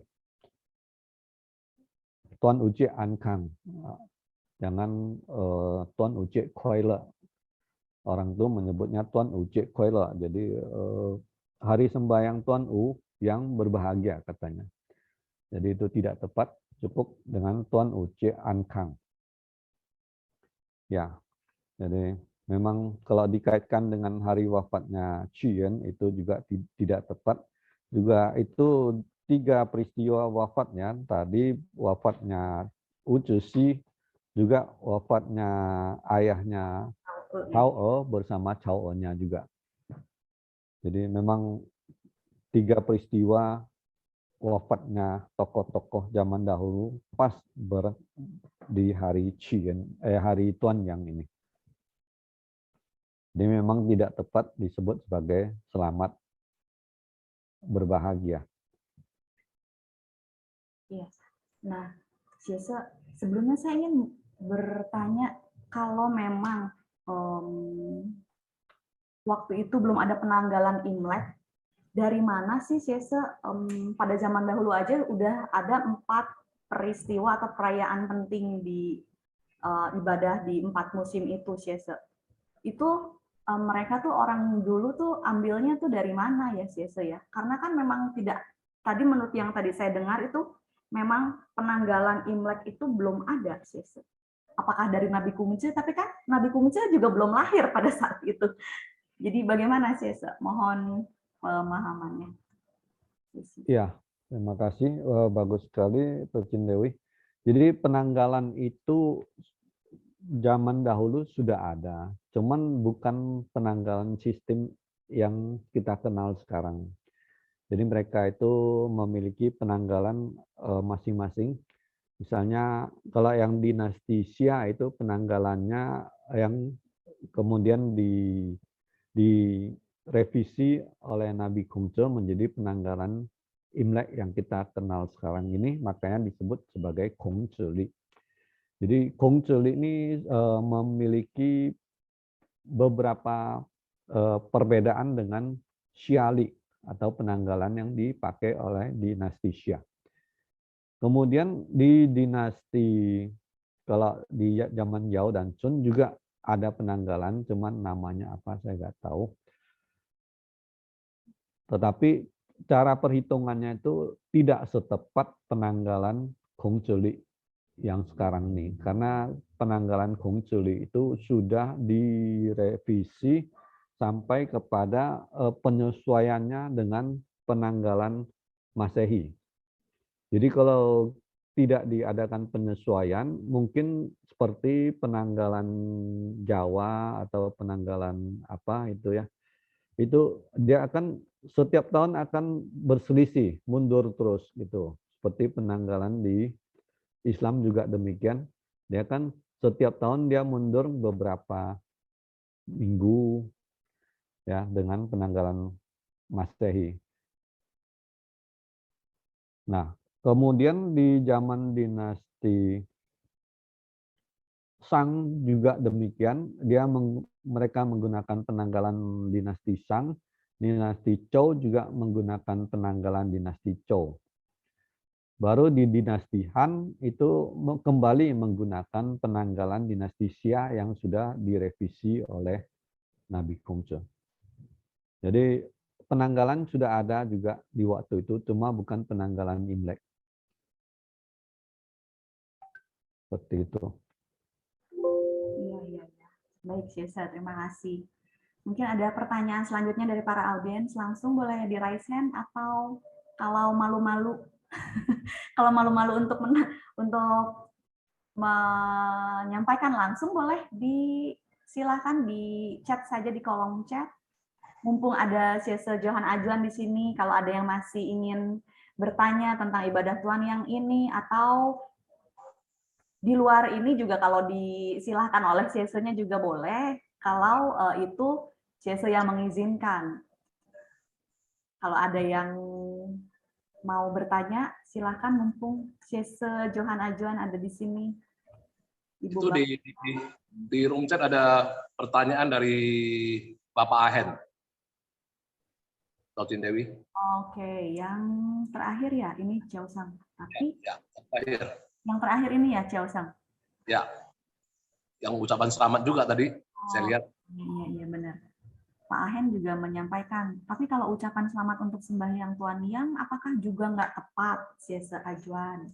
Tuan Uci Ankang. Jangan Tuan Uci Khoile. Orang itu menyebutnya Tuan Uci Khoile. Jadi hari sembahyang Tuan U yang berbahagia katanya. Jadi itu tidak tepat, cukup dengan Tuan Uci Ankang. Ya, jadi memang kalau dikaitkan dengan hari wafatnya Cien itu juga tidak tepat. Juga itu 3 peristiwa wafatnya, tadi wafatnya U Cisi, juga wafatnya ayahnya Chao bersama Chao-nya juga. Jadi memang 3 peristiwa wafatnya tokoh-tokoh zaman dahulu pas di hari Cien, hari Tuan yang ini. Jadi memang tidak tepat disebut sebagai selamat berbahagia. Iya. Nah, Siesa, sebelumnya saya ingin bertanya, kalau memang waktu itu belum ada penanggalan Imlek, dari mana sih Siesa pada zaman dahulu aja udah ada 4 peristiwa atau perayaan penting di ibadah di 4 musim itu, Siesa? Itu mereka tuh orang dulu tuh ambilnya tuh dari mana ya, Siesa ya? Karena kan memang tidak, tadi menurut yang tadi saya dengar itu memang penanggalan Imlek itu belum ada, Siesa. Apakah dari Nabi Kumce? Tapi kan Nabi Kumce juga belum lahir pada saat itu. Jadi bagaimana, Siesa? Mohon pemahamannya. Iya, terima kasih. Bagus sekali, Percin Dewi. Jadi penanggalan itu zaman dahulu sudah ada, cuman bukan penanggalan sistem yang kita kenal sekarang. Jadi mereka itu memiliki penanggalan masing-masing. Misalnya kalau yang dinasti Xia itu penanggalannya yang kemudian direvisi oleh Nabi Kongzhe menjadi penanggalan Imlek yang kita kenal sekarang ini, makanya disebut sebagai Gongzheli. Jadi Gongzheli ini memiliki beberapa perbedaan dengan Xiali atau penanggalan yang dipakai oleh dinasti Xia. Kemudian di dinasti, kalau di zaman Yao dan Sun juga ada penanggalan, cuman namanya apa saya nggak tahu. Tetapi cara perhitungannya itu tidak setepat penanggalan Gongzheli yang sekarang ini. Karena penanggalan Gongzheli itu sudah direvisi sampai kepada penyesuaiannya dengan penanggalan Masehi. Jadi kalau tidak diadakan penyesuaian, mungkin seperti penanggalan Jawa atau penanggalan apa itu ya, itu dia akan setiap tahun akan berselisih, mundur terus gitu. Seperti penanggalan di Islam juga demikian, dia kan setiap tahun dia mundur beberapa minggu ya dengan penanggalan Masehi. Nah, kemudian di zaman dinasti Shang juga demikian, mereka menggunakan penanggalan dinasti Shang, dinasti Zhou juga menggunakan penanggalan dinasti Zhou. Baru di dinasti Han itu kembali menggunakan penanggalan dinasti Xia yang sudah direvisi oleh Nabi Kongzhe. Jadi penanggalan sudah ada juga di waktu itu, cuma bukan penanggalan Imlek. Seperti itu. Iya. Baik, Siesa, terima kasih. Mungkin ada pertanyaan selanjutnya dari para audiens, langsung boleh di raise hand, atau kalau malu-malu kalau malu-malu untuk menyampaikan langsung, boleh silakan di chat saja di kolom chat. Mumpung ada Siesa Johan Ajuan di sini, kalau ada yang masih ingin bertanya tentang ibadah Tuhan yang ini, atau di luar ini juga kalau disilahkan oleh Siesanya juga boleh, kalau itu Siesa yang mengizinkan. Kalau ada yang mau bertanya, silahkan, mumpung Siesa Johan Ajuan ada di sini. Ibu Itu di room chat ada pertanyaan dari Bapak Ahen. Percin Dewi. Oke, yang terakhir ya, ini Chiao Sang. Tapi Ya, terakhir. yang terakhir ini ya, Chiao Sang. Ya, yang ucapan selamat juga tadi, saya lihat. Iya, benar. Pak Ahen juga menyampaikan, tapi kalau ucapan selamat untuk sembahyang Tuan Yang, apakah juga nggak tepat, Siesa Ajuan?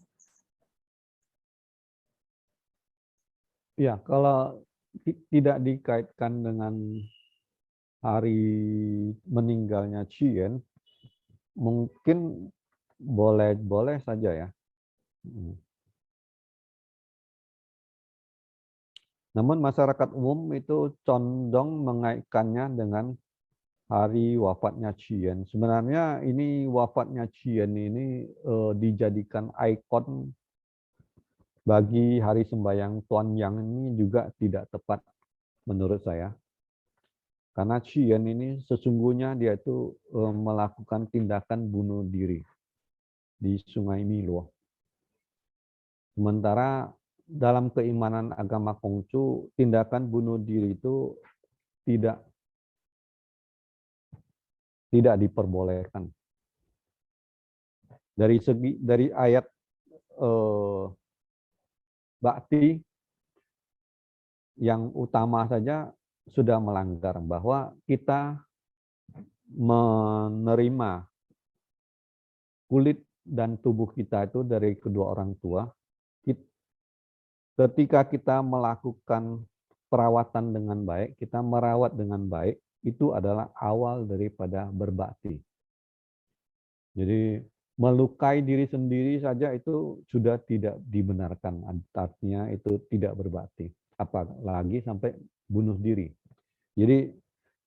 Ya, kalau tidak dikaitkan dengan hari meninggalnya Cien, mungkin boleh saja ya. Namun masyarakat umum itu condong mengaitkannya dengan hari wafatnya Cien. Sebenarnya ini wafatnya Cien ini dijadikan ikon bagi hari sembahyang Tuan Yang ini juga tidak tepat menurut saya. Karena Cian ini sesungguhnya dia itu melakukan tindakan bunuh diri di Sungai Milo. Sementara dalam keimanan agama Konghucu, tindakan bunuh diri itu tidak diperbolehkan. Dari ayat bakti yang utama saja sudah melanggar, bahwa kita menerima kulit dan tubuh kita itu dari kedua orang tua. Ketika kita melakukan perawatan dengan baik, kita merawat dengan baik, itu adalah awal daripada berbakti. Jadi melukai diri sendiri saja itu sudah tidak dibenarkan, artinya itu tidak berbakti. Apalagi sampai bunuh diri. Jadi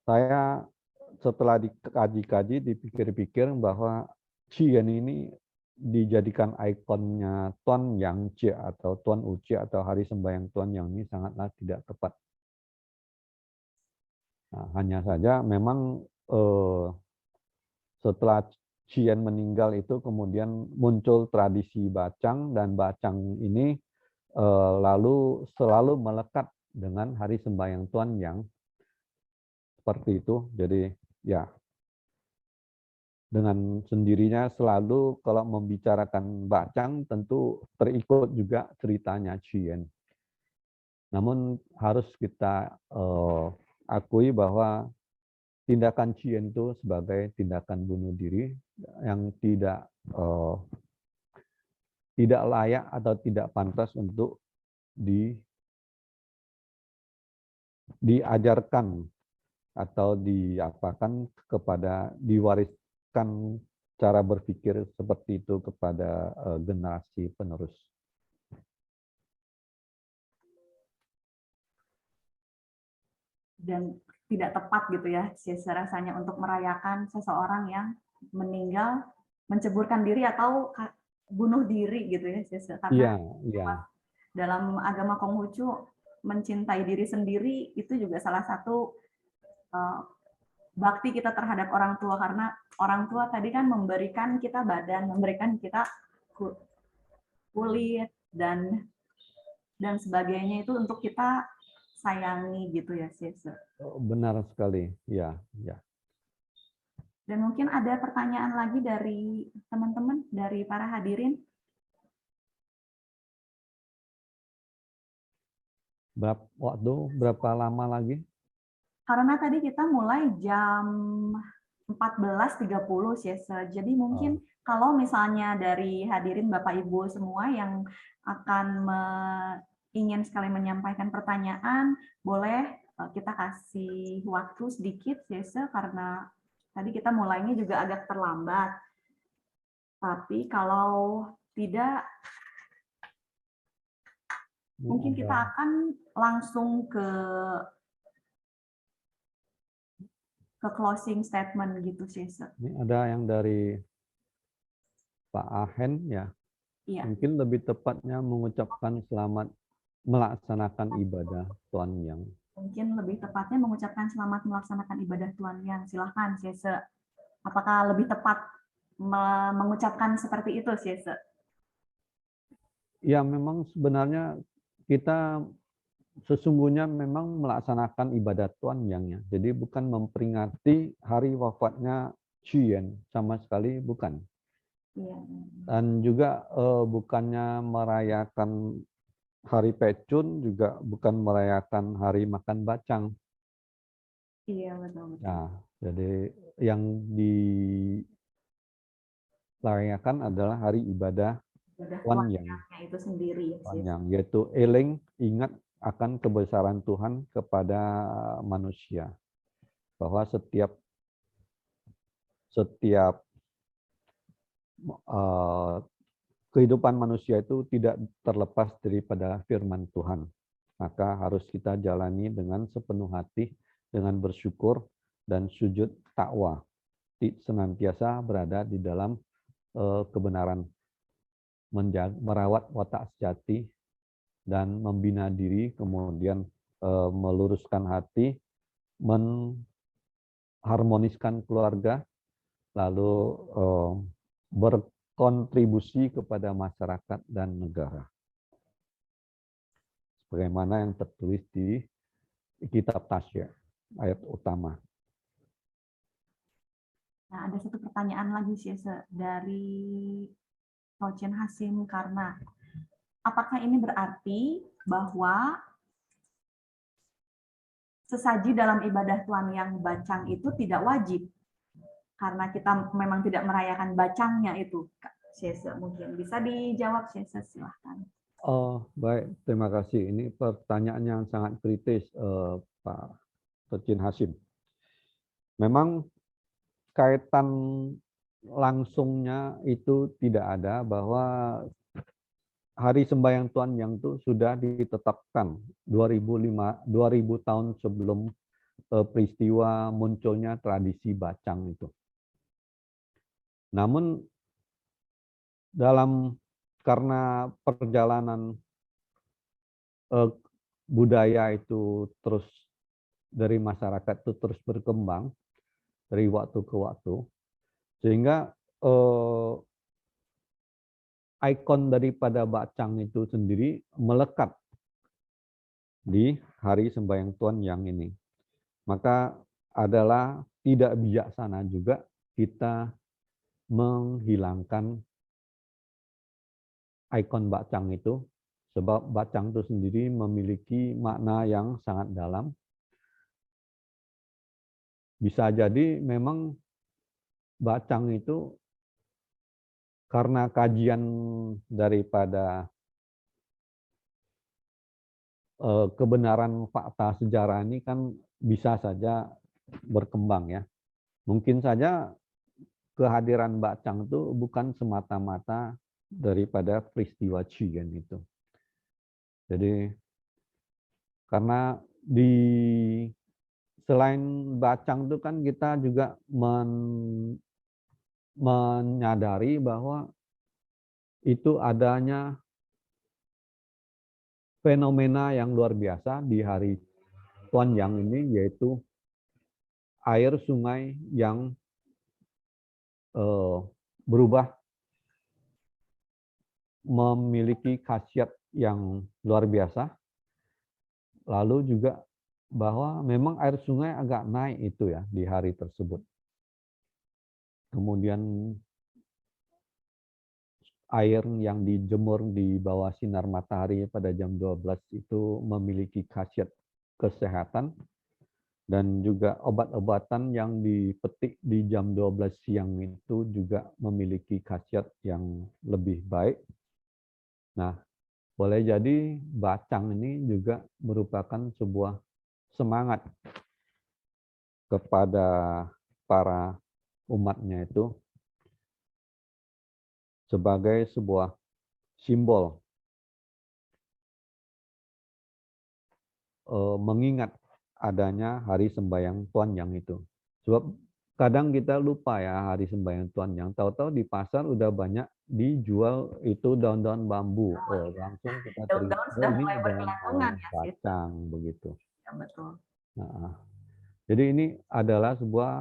saya setelah dikaji-kaji, dipikir-pikir bahwa Cian ini dijadikan ikonnya Tuan Yang Jie atau Tuan Uci atau hari sembahyang Tuan Yang ini sangatlah tidak tepat. Nah, hanya saja memang setelah Cian meninggal itu kemudian muncul tradisi bacang, dan bacang ini lalu selalu melekat dengan hari sembahyang Tuan Yang seperti itu. Jadi ya dengan sendirinya selalu kalau membicarakan bacang tentu terikut juga ceritanya Cian. Namun harus kita akui bahwa tindakan Cian itu sebagai tindakan bunuh diri yang tidak layak atau tidak pantas untuk diajarkan atau diapakan kepada, diwariskan cara berpikir seperti itu kepada generasi penerus. Dan tidak tepat gitu ya, rasanya untuk merayakan seseorang yang meninggal, menceburkan diri atau bunuh diri gitu ya, karena dalam agama Konghucu mencintai diri sendiri itu juga salah satu bakti kita terhadap orang tua, karena orang tua tadi kan memberikan kita badan, memberikan kita kulit dan sebagainya itu untuk kita sayangi gitu ya, Benar sekali, ya. Dan mungkin ada pertanyaan lagi dari teman-teman, dari para hadirin. Berapa lama lagi? Karena tadi kita mulai jam 14.30 sih. Jadi mungkin kalau misalnya dari hadirin Bapak Ibu semua yang akan ingin sekali menyampaikan pertanyaan, boleh kita kasih waktu sedikit karena tadi kita mulainya juga agak terlambat. Tapi kalau tidak, mungkin kita akan langsung ke closing statement gitu sih. Ini ada yang dari Pak Ahen ya. Iya. Mungkin lebih tepatnya mengucapkan selamat melaksanakan ibadah Tuan Yang. Mungkin lebih tepatnya mengucapkan selamat melaksanakan ibadah Tuan Yang. Silahkan, Sese. Apakah lebih tepat mengucapkan seperti itu, Sese? Ya, memang sebenarnya kita sesungguhnya memang melaksanakan ibadah Tuan Yang ya. Jadi bukan memperingati hari wafatnya Cian, sama sekali bukan. Iya. Dan juga bukannya merayakan hari Pecun, juga bukan merayakan hari makan bacang. Iya, betul. Nah, jadi yang dirayakan adalah hari ibadah Tuan Yang itu sendiri, Tuan Yang, yaitu eling, ingat akan kebesaran Tuhan kepada manusia, bahwa setiap kehidupan manusia itu tidak terlepas daripada firman Tuhan. Maka harus kita jalani dengan sepenuh hati, dengan bersyukur dan sujud takwa, senantiasa berada di dalam kebenaran, merawat watak sejati dan membina diri, kemudian meluruskan hati, mengharmoniskan keluarga, lalu berkontribusi kepada masyarakat dan negara. Sebagaimana yang tertulis di kitab Tasya, ayat utama. Nah, ada satu pertanyaan lagi sih dari Rochen Hasim, karena apakah ini berarti bahwa sesaji dalam ibadah Tuhan yang bacang itu tidak wajib? Karena kita memang tidak merayakan bacangnya itu. Syese, mungkin bisa dijawab, Syese, silahkan. Oh, baik, terima kasih. Ini pertanyaan yang sangat kritis, Pak Rochen Hasim. Memang kaitan langsungnya itu tidak ada, bahwa hari sembahyang Tuhan yang itu sudah ditetapkan 2000 tahun sebelum peristiwa munculnya tradisi bacang itu. Namun karena perjalanan budaya itu terus dari masyarakat itu terus berkembang dari waktu ke waktu, sehingga ikon daripada bacang itu sendiri melekat di hari sembahyang Tuhan yang ini. Maka adalah tidak bijaksana juga kita menghilangkan ikon bacang itu, sebab bacang itu sendiri memiliki makna yang sangat dalam. Bisa jadi memang bacang itu karena kajian daripada kebenaran fakta sejarah ini kan bisa saja berkembang ya. Mungkin saja kehadiran bacang itu bukan semata-mata daripada peristiwa Cigen itu. Jadi karena selain bacang itu kan kita juga menyadari bahwa itu adanya fenomena yang luar biasa di hari Tuhan yang ini, yaitu air sungai yang berubah memiliki khasiat yang luar biasa. Lalu juga bahwa memang air sungai agak naik itu ya di hari tersebut. Kemudian air yang dijemur di bawah sinar matahari pada jam 12 itu memiliki khasiat kesehatan, dan juga obat-obatan yang dipetik di jam 12 siang itu juga memiliki khasiat yang lebih baik. Nah, boleh jadi bacang ini juga merupakan sebuah semangat kepada para umatnya itu sebagai sebuah simbol mengingat adanya hari sembahyang Tuhan yang itu. Sebab kadang kita lupa ya hari sembahyang Tuhan yang, tahu-tahu di pasar udah banyak dijual itu daun-daun bambu. Langsung kita teringat, Daun-daun sudah ini mulai daun bergelantungan ya, Sis. bacang begitu. Ya, betul. Nah, jadi ini adalah sebuah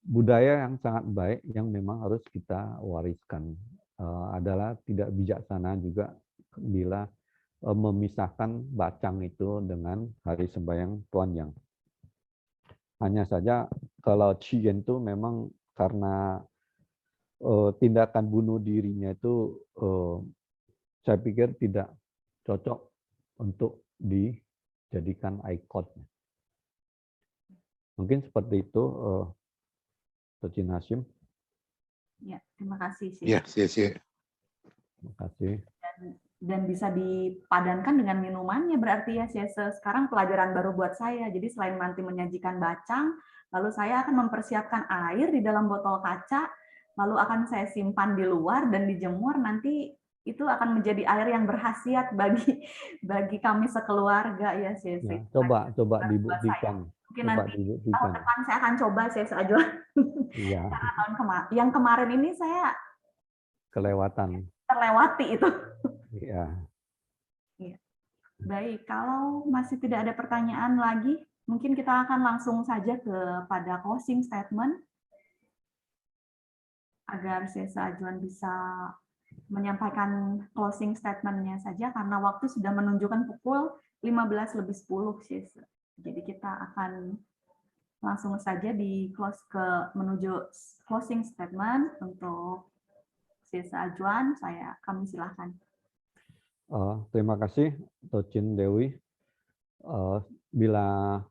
budaya yang sangat baik yang memang harus kita wariskan. Adalah tidak bijaksana juga bila memisahkan bacang itu dengan hari sembahyang Tuhan yang. Hanya saja kalau Cigen itu memang karena tindakan bunuh dirinya itu saya pikir tidak cocok untuk dijadikan ikon. Mungkin seperti itu, Rochen Hasim. Ya, terima kasih sih. Ya, sia-sia. Terima kasih. Dan bisa dipadankan dengan minumannya berarti ya, sekarang pelajaran baru buat saya. Jadi selain nanti menyajikan bacang, lalu saya akan mempersiapkan air di dalam botol kaca, lalu akan saya simpan di luar dan dijemur. Nanti itu akan menjadi air yang berkhasiat bagi kami sekeluarga ya, Ya, coba dibuktikan. Mungkin nanti tahun depan saya akan coba Ajwa. Iya. Karena yang kemarin ini saya terlewati itu. Iya. Baik, kalau masih tidak ada pertanyaan lagi, Mungkin kita akan langsung saja kepada closing statement agar Sesa Ajuan bisa menyampaikan closing statement-nya saja karena waktu sudah menunjukkan pukul 15:10 Sesa. Jadi kita akan langsung saja menuju closing statement untuk Sesa Ajuan. Kami silakan. Terima kasih Tocin Dewi. Bila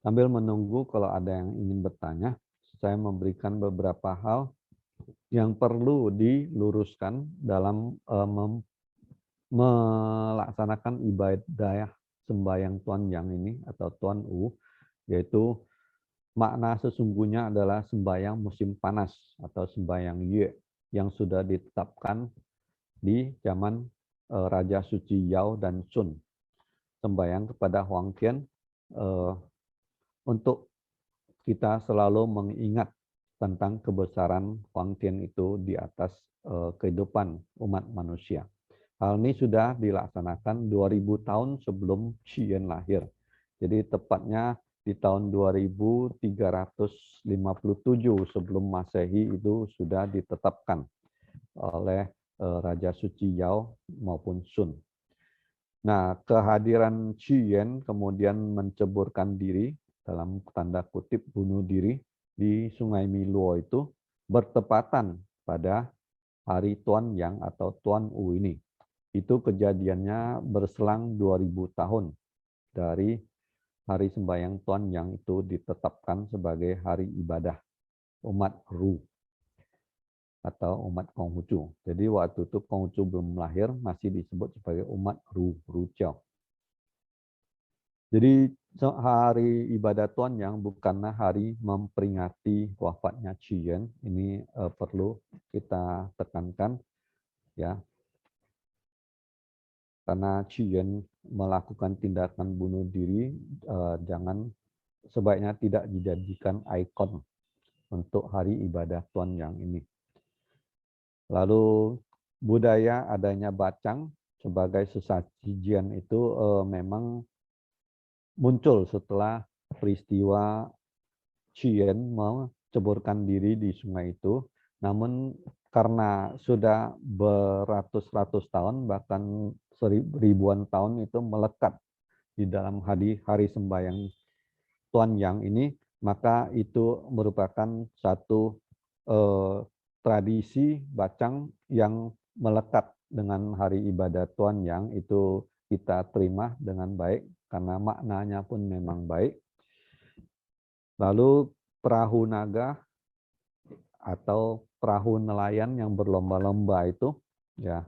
sambil menunggu kalau ada yang ingin bertanya, saya memberikan beberapa hal yang perlu diluruskan dalam melaksanakan ibadah sembahyang Tuan Yang ini atau Tuan U, yaitu makna sesungguhnya adalah sembahyang musim panas atau sembahyang Yue yang sudah ditetapkan di zaman Raja Suci Yao dan Sun. Sembahyang kepada Huang Tian untuk kita selalu mengingat tentang kebesaran Huang Tian itu di atas kehidupan umat manusia. Hal ini sudah dilaksanakan 2000 tahun sebelum Qian lahir. Jadi tepatnya di tahun 2357 sebelum Masehi itu sudah ditetapkan oleh Raja Suci Yao maupun Sun. Nah, kehadiran Qian kemudian menceburkan diri dalam tanda kutip bunuh diri di Sungai Miluo itu bertepatan pada hari Tuan Yang atau Tuan U ini. Itu kejadiannya berselang 2000 tahun dari hari sembahyang Tuan Yang itu ditetapkan sebagai hari ibadah umat Ru atau umat Konghucu. Jadi waktu itu Konghucu belum lahir, masih disebut sebagai umat Ru, Rujiao. Jadi hari ibadah Tuan Yang bukanlah hari memperingati wafatnya Qian. Ini perlu kita tekankan, ya. Karena Qian melakukan tindakan bunuh diri, sebaiknya tidak dijadikan ikon untuk hari ibadah Tuan Yang ini. Lalu budaya adanya bacang sebagai sesajian itu memang muncul setelah peristiwa Qian menceburkan diri di sungai itu. Namun karena sudah beratus-ratus tahun, bahkan ribuan tahun itu melekat di dalam hari sembahyang Tuan Yang ini, maka itu merupakan satu tradisi bacang yang melekat dengan hari ibadah Tuan Yang. Itu kita terima dengan baik karena maknanya pun memang baik. Lalu perahu naga atau perahu nelayan yang berlomba-lomba itu, ya,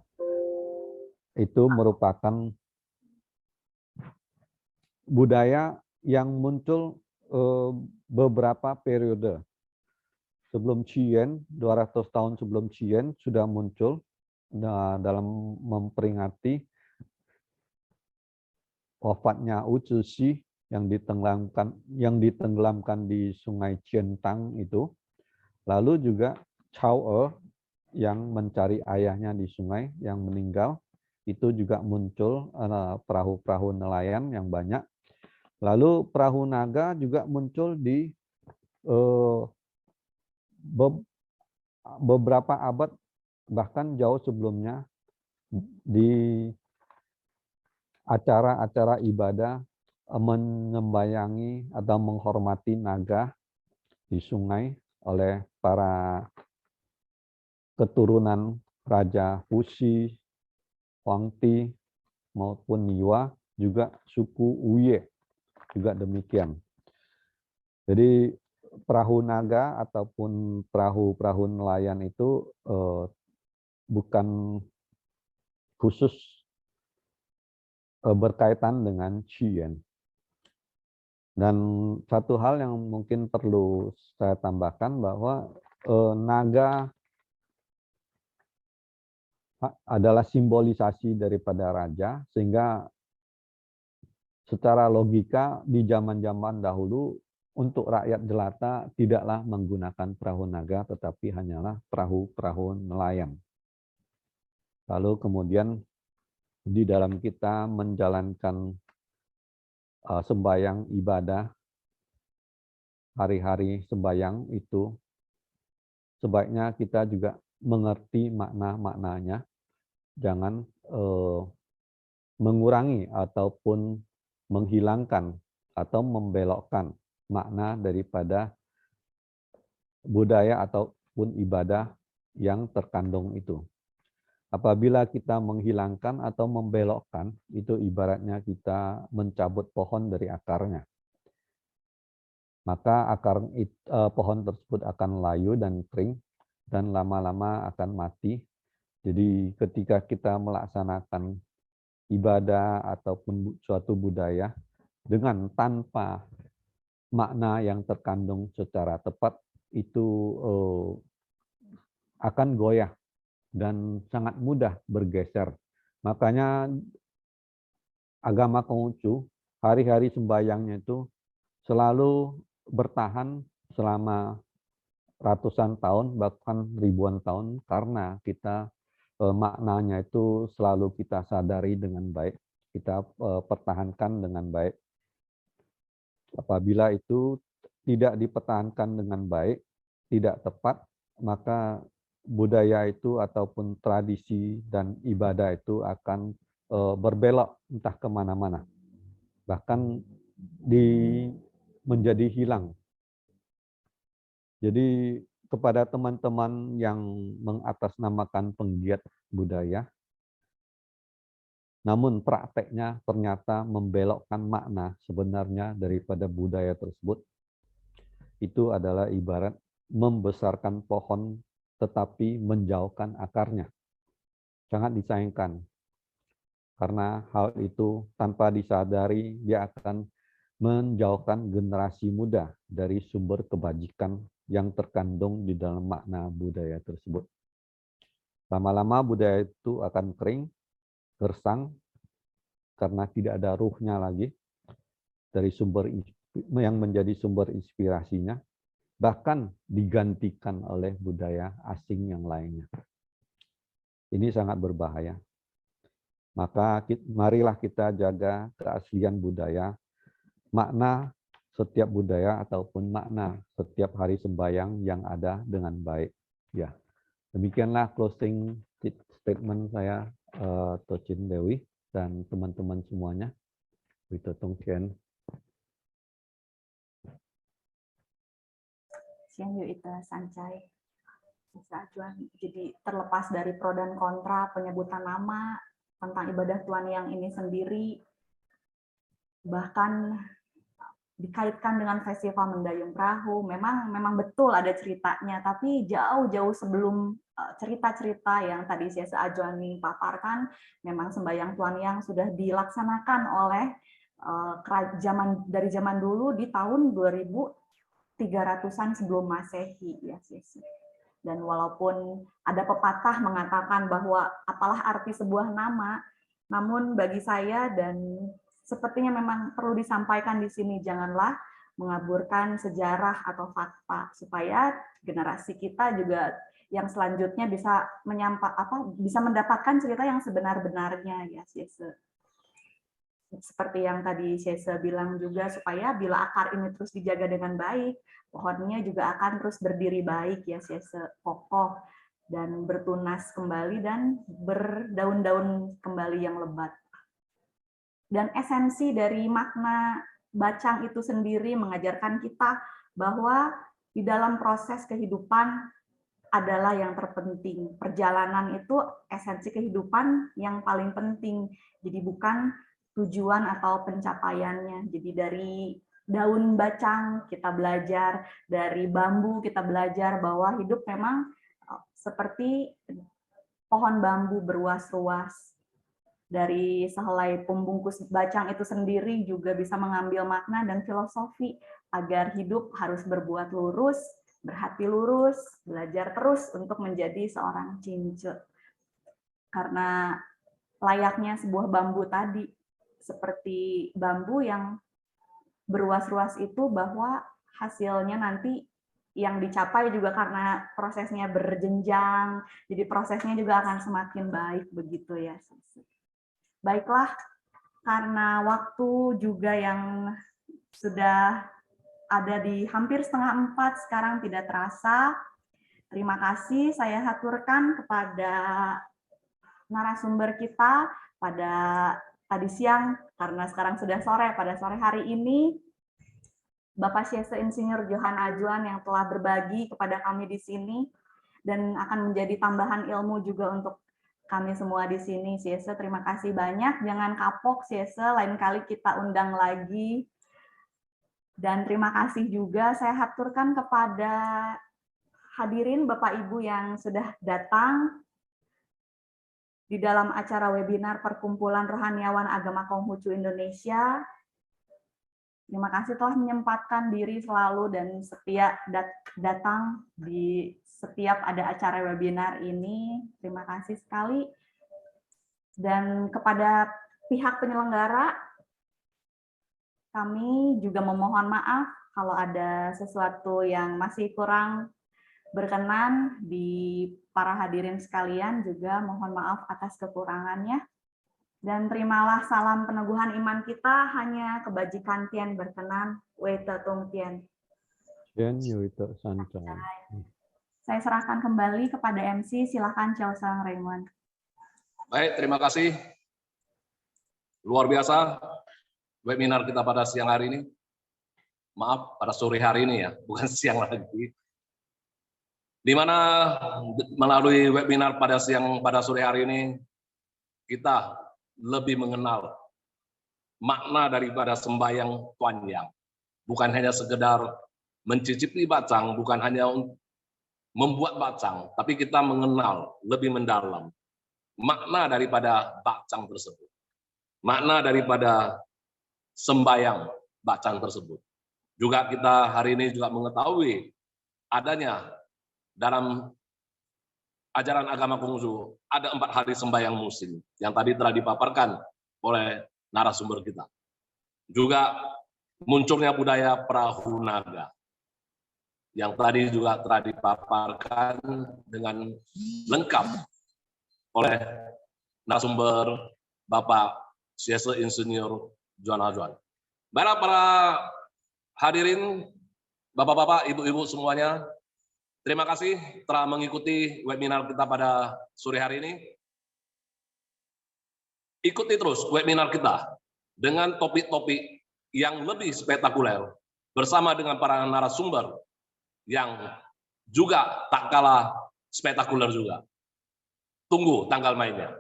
itu merupakan budaya yang muncul beberapa periode. Sebelum Qian, 200 tahun sebelum Qian sudah muncul dalam memperingati wafatnya Wu Zixi yang ditenggelamkan di Sungai Qiantang itu. Lalu juga Cao Er yang mencari ayahnya di sungai yang meninggal, itu juga muncul perahu-perahu nelayan yang banyak. Lalu perahu naga juga muncul di beberapa abad, bahkan jauh sebelumnya, di acara-acara ibadah menyembayangi atau menghormati naga di sungai oleh para keturunan Raja Fuxi, Huangti, maupun Niwa, juga suku Uye, juga demikian. Jadi perahu naga ataupun perahu-perahu nelayan itu bukan khusus berkaitan dengan Qian. Dan satu hal yang mungkin perlu saya tambahkan bahwa naga adalah simbolisasi daripada raja, sehingga secara logika di zaman-zaman dahulu untuk rakyat jelata tidaklah menggunakan perahu naga, tetapi hanyalah perahu-perahu nelayan. Lalu kemudian di dalam kita menjalankan sembahyang ibadah hari-hari sembahyang itu sebaiknya kita juga mengerti makna-maknanya, jangan mengurangi ataupun menghilangkan atau membelokkan makna daripada budaya ataupun ibadah yang terkandung itu. Apabila kita menghilangkan atau membelokkan, itu ibaratnya kita mencabut pohon dari akarnya. Maka pohon tersebut akan layu dan kering, dan lama-lama akan mati. Jadi ketika kita melaksanakan ibadah ataupun suatu budaya dengan tanpa makna yang terkandung secara tepat, itu akan goyah dan sangat mudah bergeser. Makanya agama Konghucu, hari-hari sembahyangnya itu selalu bertahan selama ratusan tahun, bahkan ribuan tahun, karena kita maknanya itu selalu kita sadari dengan baik, kita pertahankan dengan baik. Apabila itu tidak dipertahankan dengan baik, tidak tepat, maka budaya itu ataupun tradisi dan ibadah itu akan berbelok entah kemana-mana. Bahkan menjadi hilang. Jadi kepada teman-teman yang mengatasnamakan penggiat budaya, namun prakteknya ternyata membelokkan makna sebenarnya daripada budaya tersebut, itu adalah ibarat membesarkan pohon tetapi menjauhkan akarnya. Sangat disayangkan. Karena hal itu tanpa disadari dia akan menjauhkan generasi muda dari sumber kebajikan yang terkandung di dalam makna budaya tersebut. Lama-lama budaya itu akan kering, gersang, karena tidak ada ruhnya lagi dari sumber yang menjadi sumber inspirasinya, bahkan digantikan oleh budaya asing yang lainnya. Ini sangat berbahaya. Maka marilah kita jaga keaslian budaya, makna setiap budaya ataupun makna setiap hari sembahyang yang ada dengan baik. Ya, demikianlah closing statement saya, Tochin Dewi dan teman-teman semuanya. Witotong Chen. Siang yuk Ita Sancai. Jadi terlepas dari pro dan kontra penyebutan nama tentang ibadah Tuhan yang ini sendiri, bahkan dikaitkan dengan festival Mendayung Perahu, memang betul ada ceritanya, tapi jauh-jauh sebelum cerita-cerita yang tadi Syesa Ajwani paparkan, memang sembahyang Tuhan yang sudah dilaksanakan oleh dari zaman dulu di tahun 2300-an sebelum Masehi, ya Syesa. Dan walaupun ada pepatah mengatakan bahwa apalah arti sebuah nama, namun bagi saya dan sepertinya memang perlu disampaikan di sini, janganlah mengaburkan sejarah atau fakta supaya generasi kita juga yang selanjutnya bisa bisa mendapatkan cerita yang sebenar-benarnya, ya Syesa. Seperti yang tadi Syesa bilang juga, supaya bila akar ini terus dijaga dengan baik, pohonnya juga akan terus berdiri baik, ya Syesa, kokoh dan bertunas kembali dan berdaun-daun kembali yang lebat. Dan esensi dari makna bacang itu sendiri mengajarkan kita bahwa di dalam proses kehidupan adalah yang terpenting. Perjalanan itu esensi kehidupan yang paling penting. Jadi bukan tujuan atau pencapaiannya. Jadi dari daun bacang kita belajar, dari bambu kita belajar bahwa hidup memang seperti pohon bambu beruas-ruas. Dari sehelai pembungkus bacang itu sendiri juga bisa mengambil makna dan filosofi agar hidup harus berbuat lurus, berhati lurus, belajar terus untuk menjadi seorang cince. Karena layaknya sebuah bambu tadi, seperti bambu yang beruas-ruas itu, bahwa hasilnya nanti yang dicapai juga karena prosesnya berjenjang, jadi prosesnya juga akan semakin baik, begitu ya. Baiklah, karena waktu juga yang sudah ada di hampir 3:30 sekarang tidak terasa. Terima kasih saya haturkan kepada narasumber kita pada tadi siang, karena sekarang sudah sore, pada sore hari ini, Bapak Syese Insinyur Johan Ajuan yang telah berbagi kepada kami di sini, dan akan menjadi tambahan ilmu juga untuk kami semua di sini. Syese, terima kasih banyak. Jangan kapok, Syese, lain kali kita undang lagi. Dan terima kasih juga saya haturkan kepada hadirin Bapak Ibu yang sudah datang di dalam acara webinar Perkumpulan Rohaniawan Agama Konghucu Indonesia. Terima kasih telah menyempatkan diri selalu dan setia datang di setiap ada acara webinar ini. Terima kasih sekali. Dan kepada pihak penyelenggara, kami juga memohon maaf kalau ada sesuatu yang masih kurang berkenan di para hadirin sekalian, juga mohon maaf atas kekurangannya. Dan terimalah salam peneguhan iman kita, hanya kebajikan Tian berkenan, Wei-Te Tung Tian. Tian Wei-Te San Chan. Saya serahkan kembali kepada MC, silakan Chow Sang Raymond. Baik, terima kasih. Luar biasa webinar kita pada siang hari ini. Maaf, pada sore hari ini ya, bukan siang lagi. Di mana melalui webinar pada sore hari ini, kita lebih mengenal makna daripada sembahyang Tuan Yang. Bukan hanya sekedar mencicipi bacang, bukan hanya membuat bacang, tapi kita mengenal lebih mendalam makna daripada bacang tersebut. Makna daripada sembahyang bacang tersebut. Juga kita hari ini juga mengetahui adanya dalam ajaran agama Konghucu ada 4 hari sembahyang musim yang tadi telah dipaparkan oleh narasumber kita. Juga munculnya budaya perahu naga yang tadi juga telah dipaparkan dengan lengkap oleh narasumber Bapak Syese Insinyur Johan Ajuan. Baiklah para hadirin, Bapak-bapak, Ibu-ibu semuanya, terima kasih telah mengikuti webinar kita pada sore hari ini. Ikuti terus webinar kita dengan topik-topik yang lebih spektakuler bersama dengan para narasumber yang juga tak kalah spektakuler juga. Tunggu tanggal mainnya.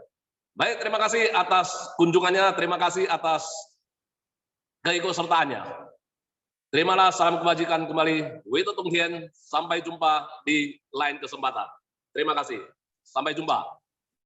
Baik, terima kasih atas kunjungannya, terima kasih atas keikutsertaannya. Terimalah salam kebajikan kembali. Wei-Te Tung Tian, sampai jumpa di lain kesempatan. Terima kasih. Sampai jumpa.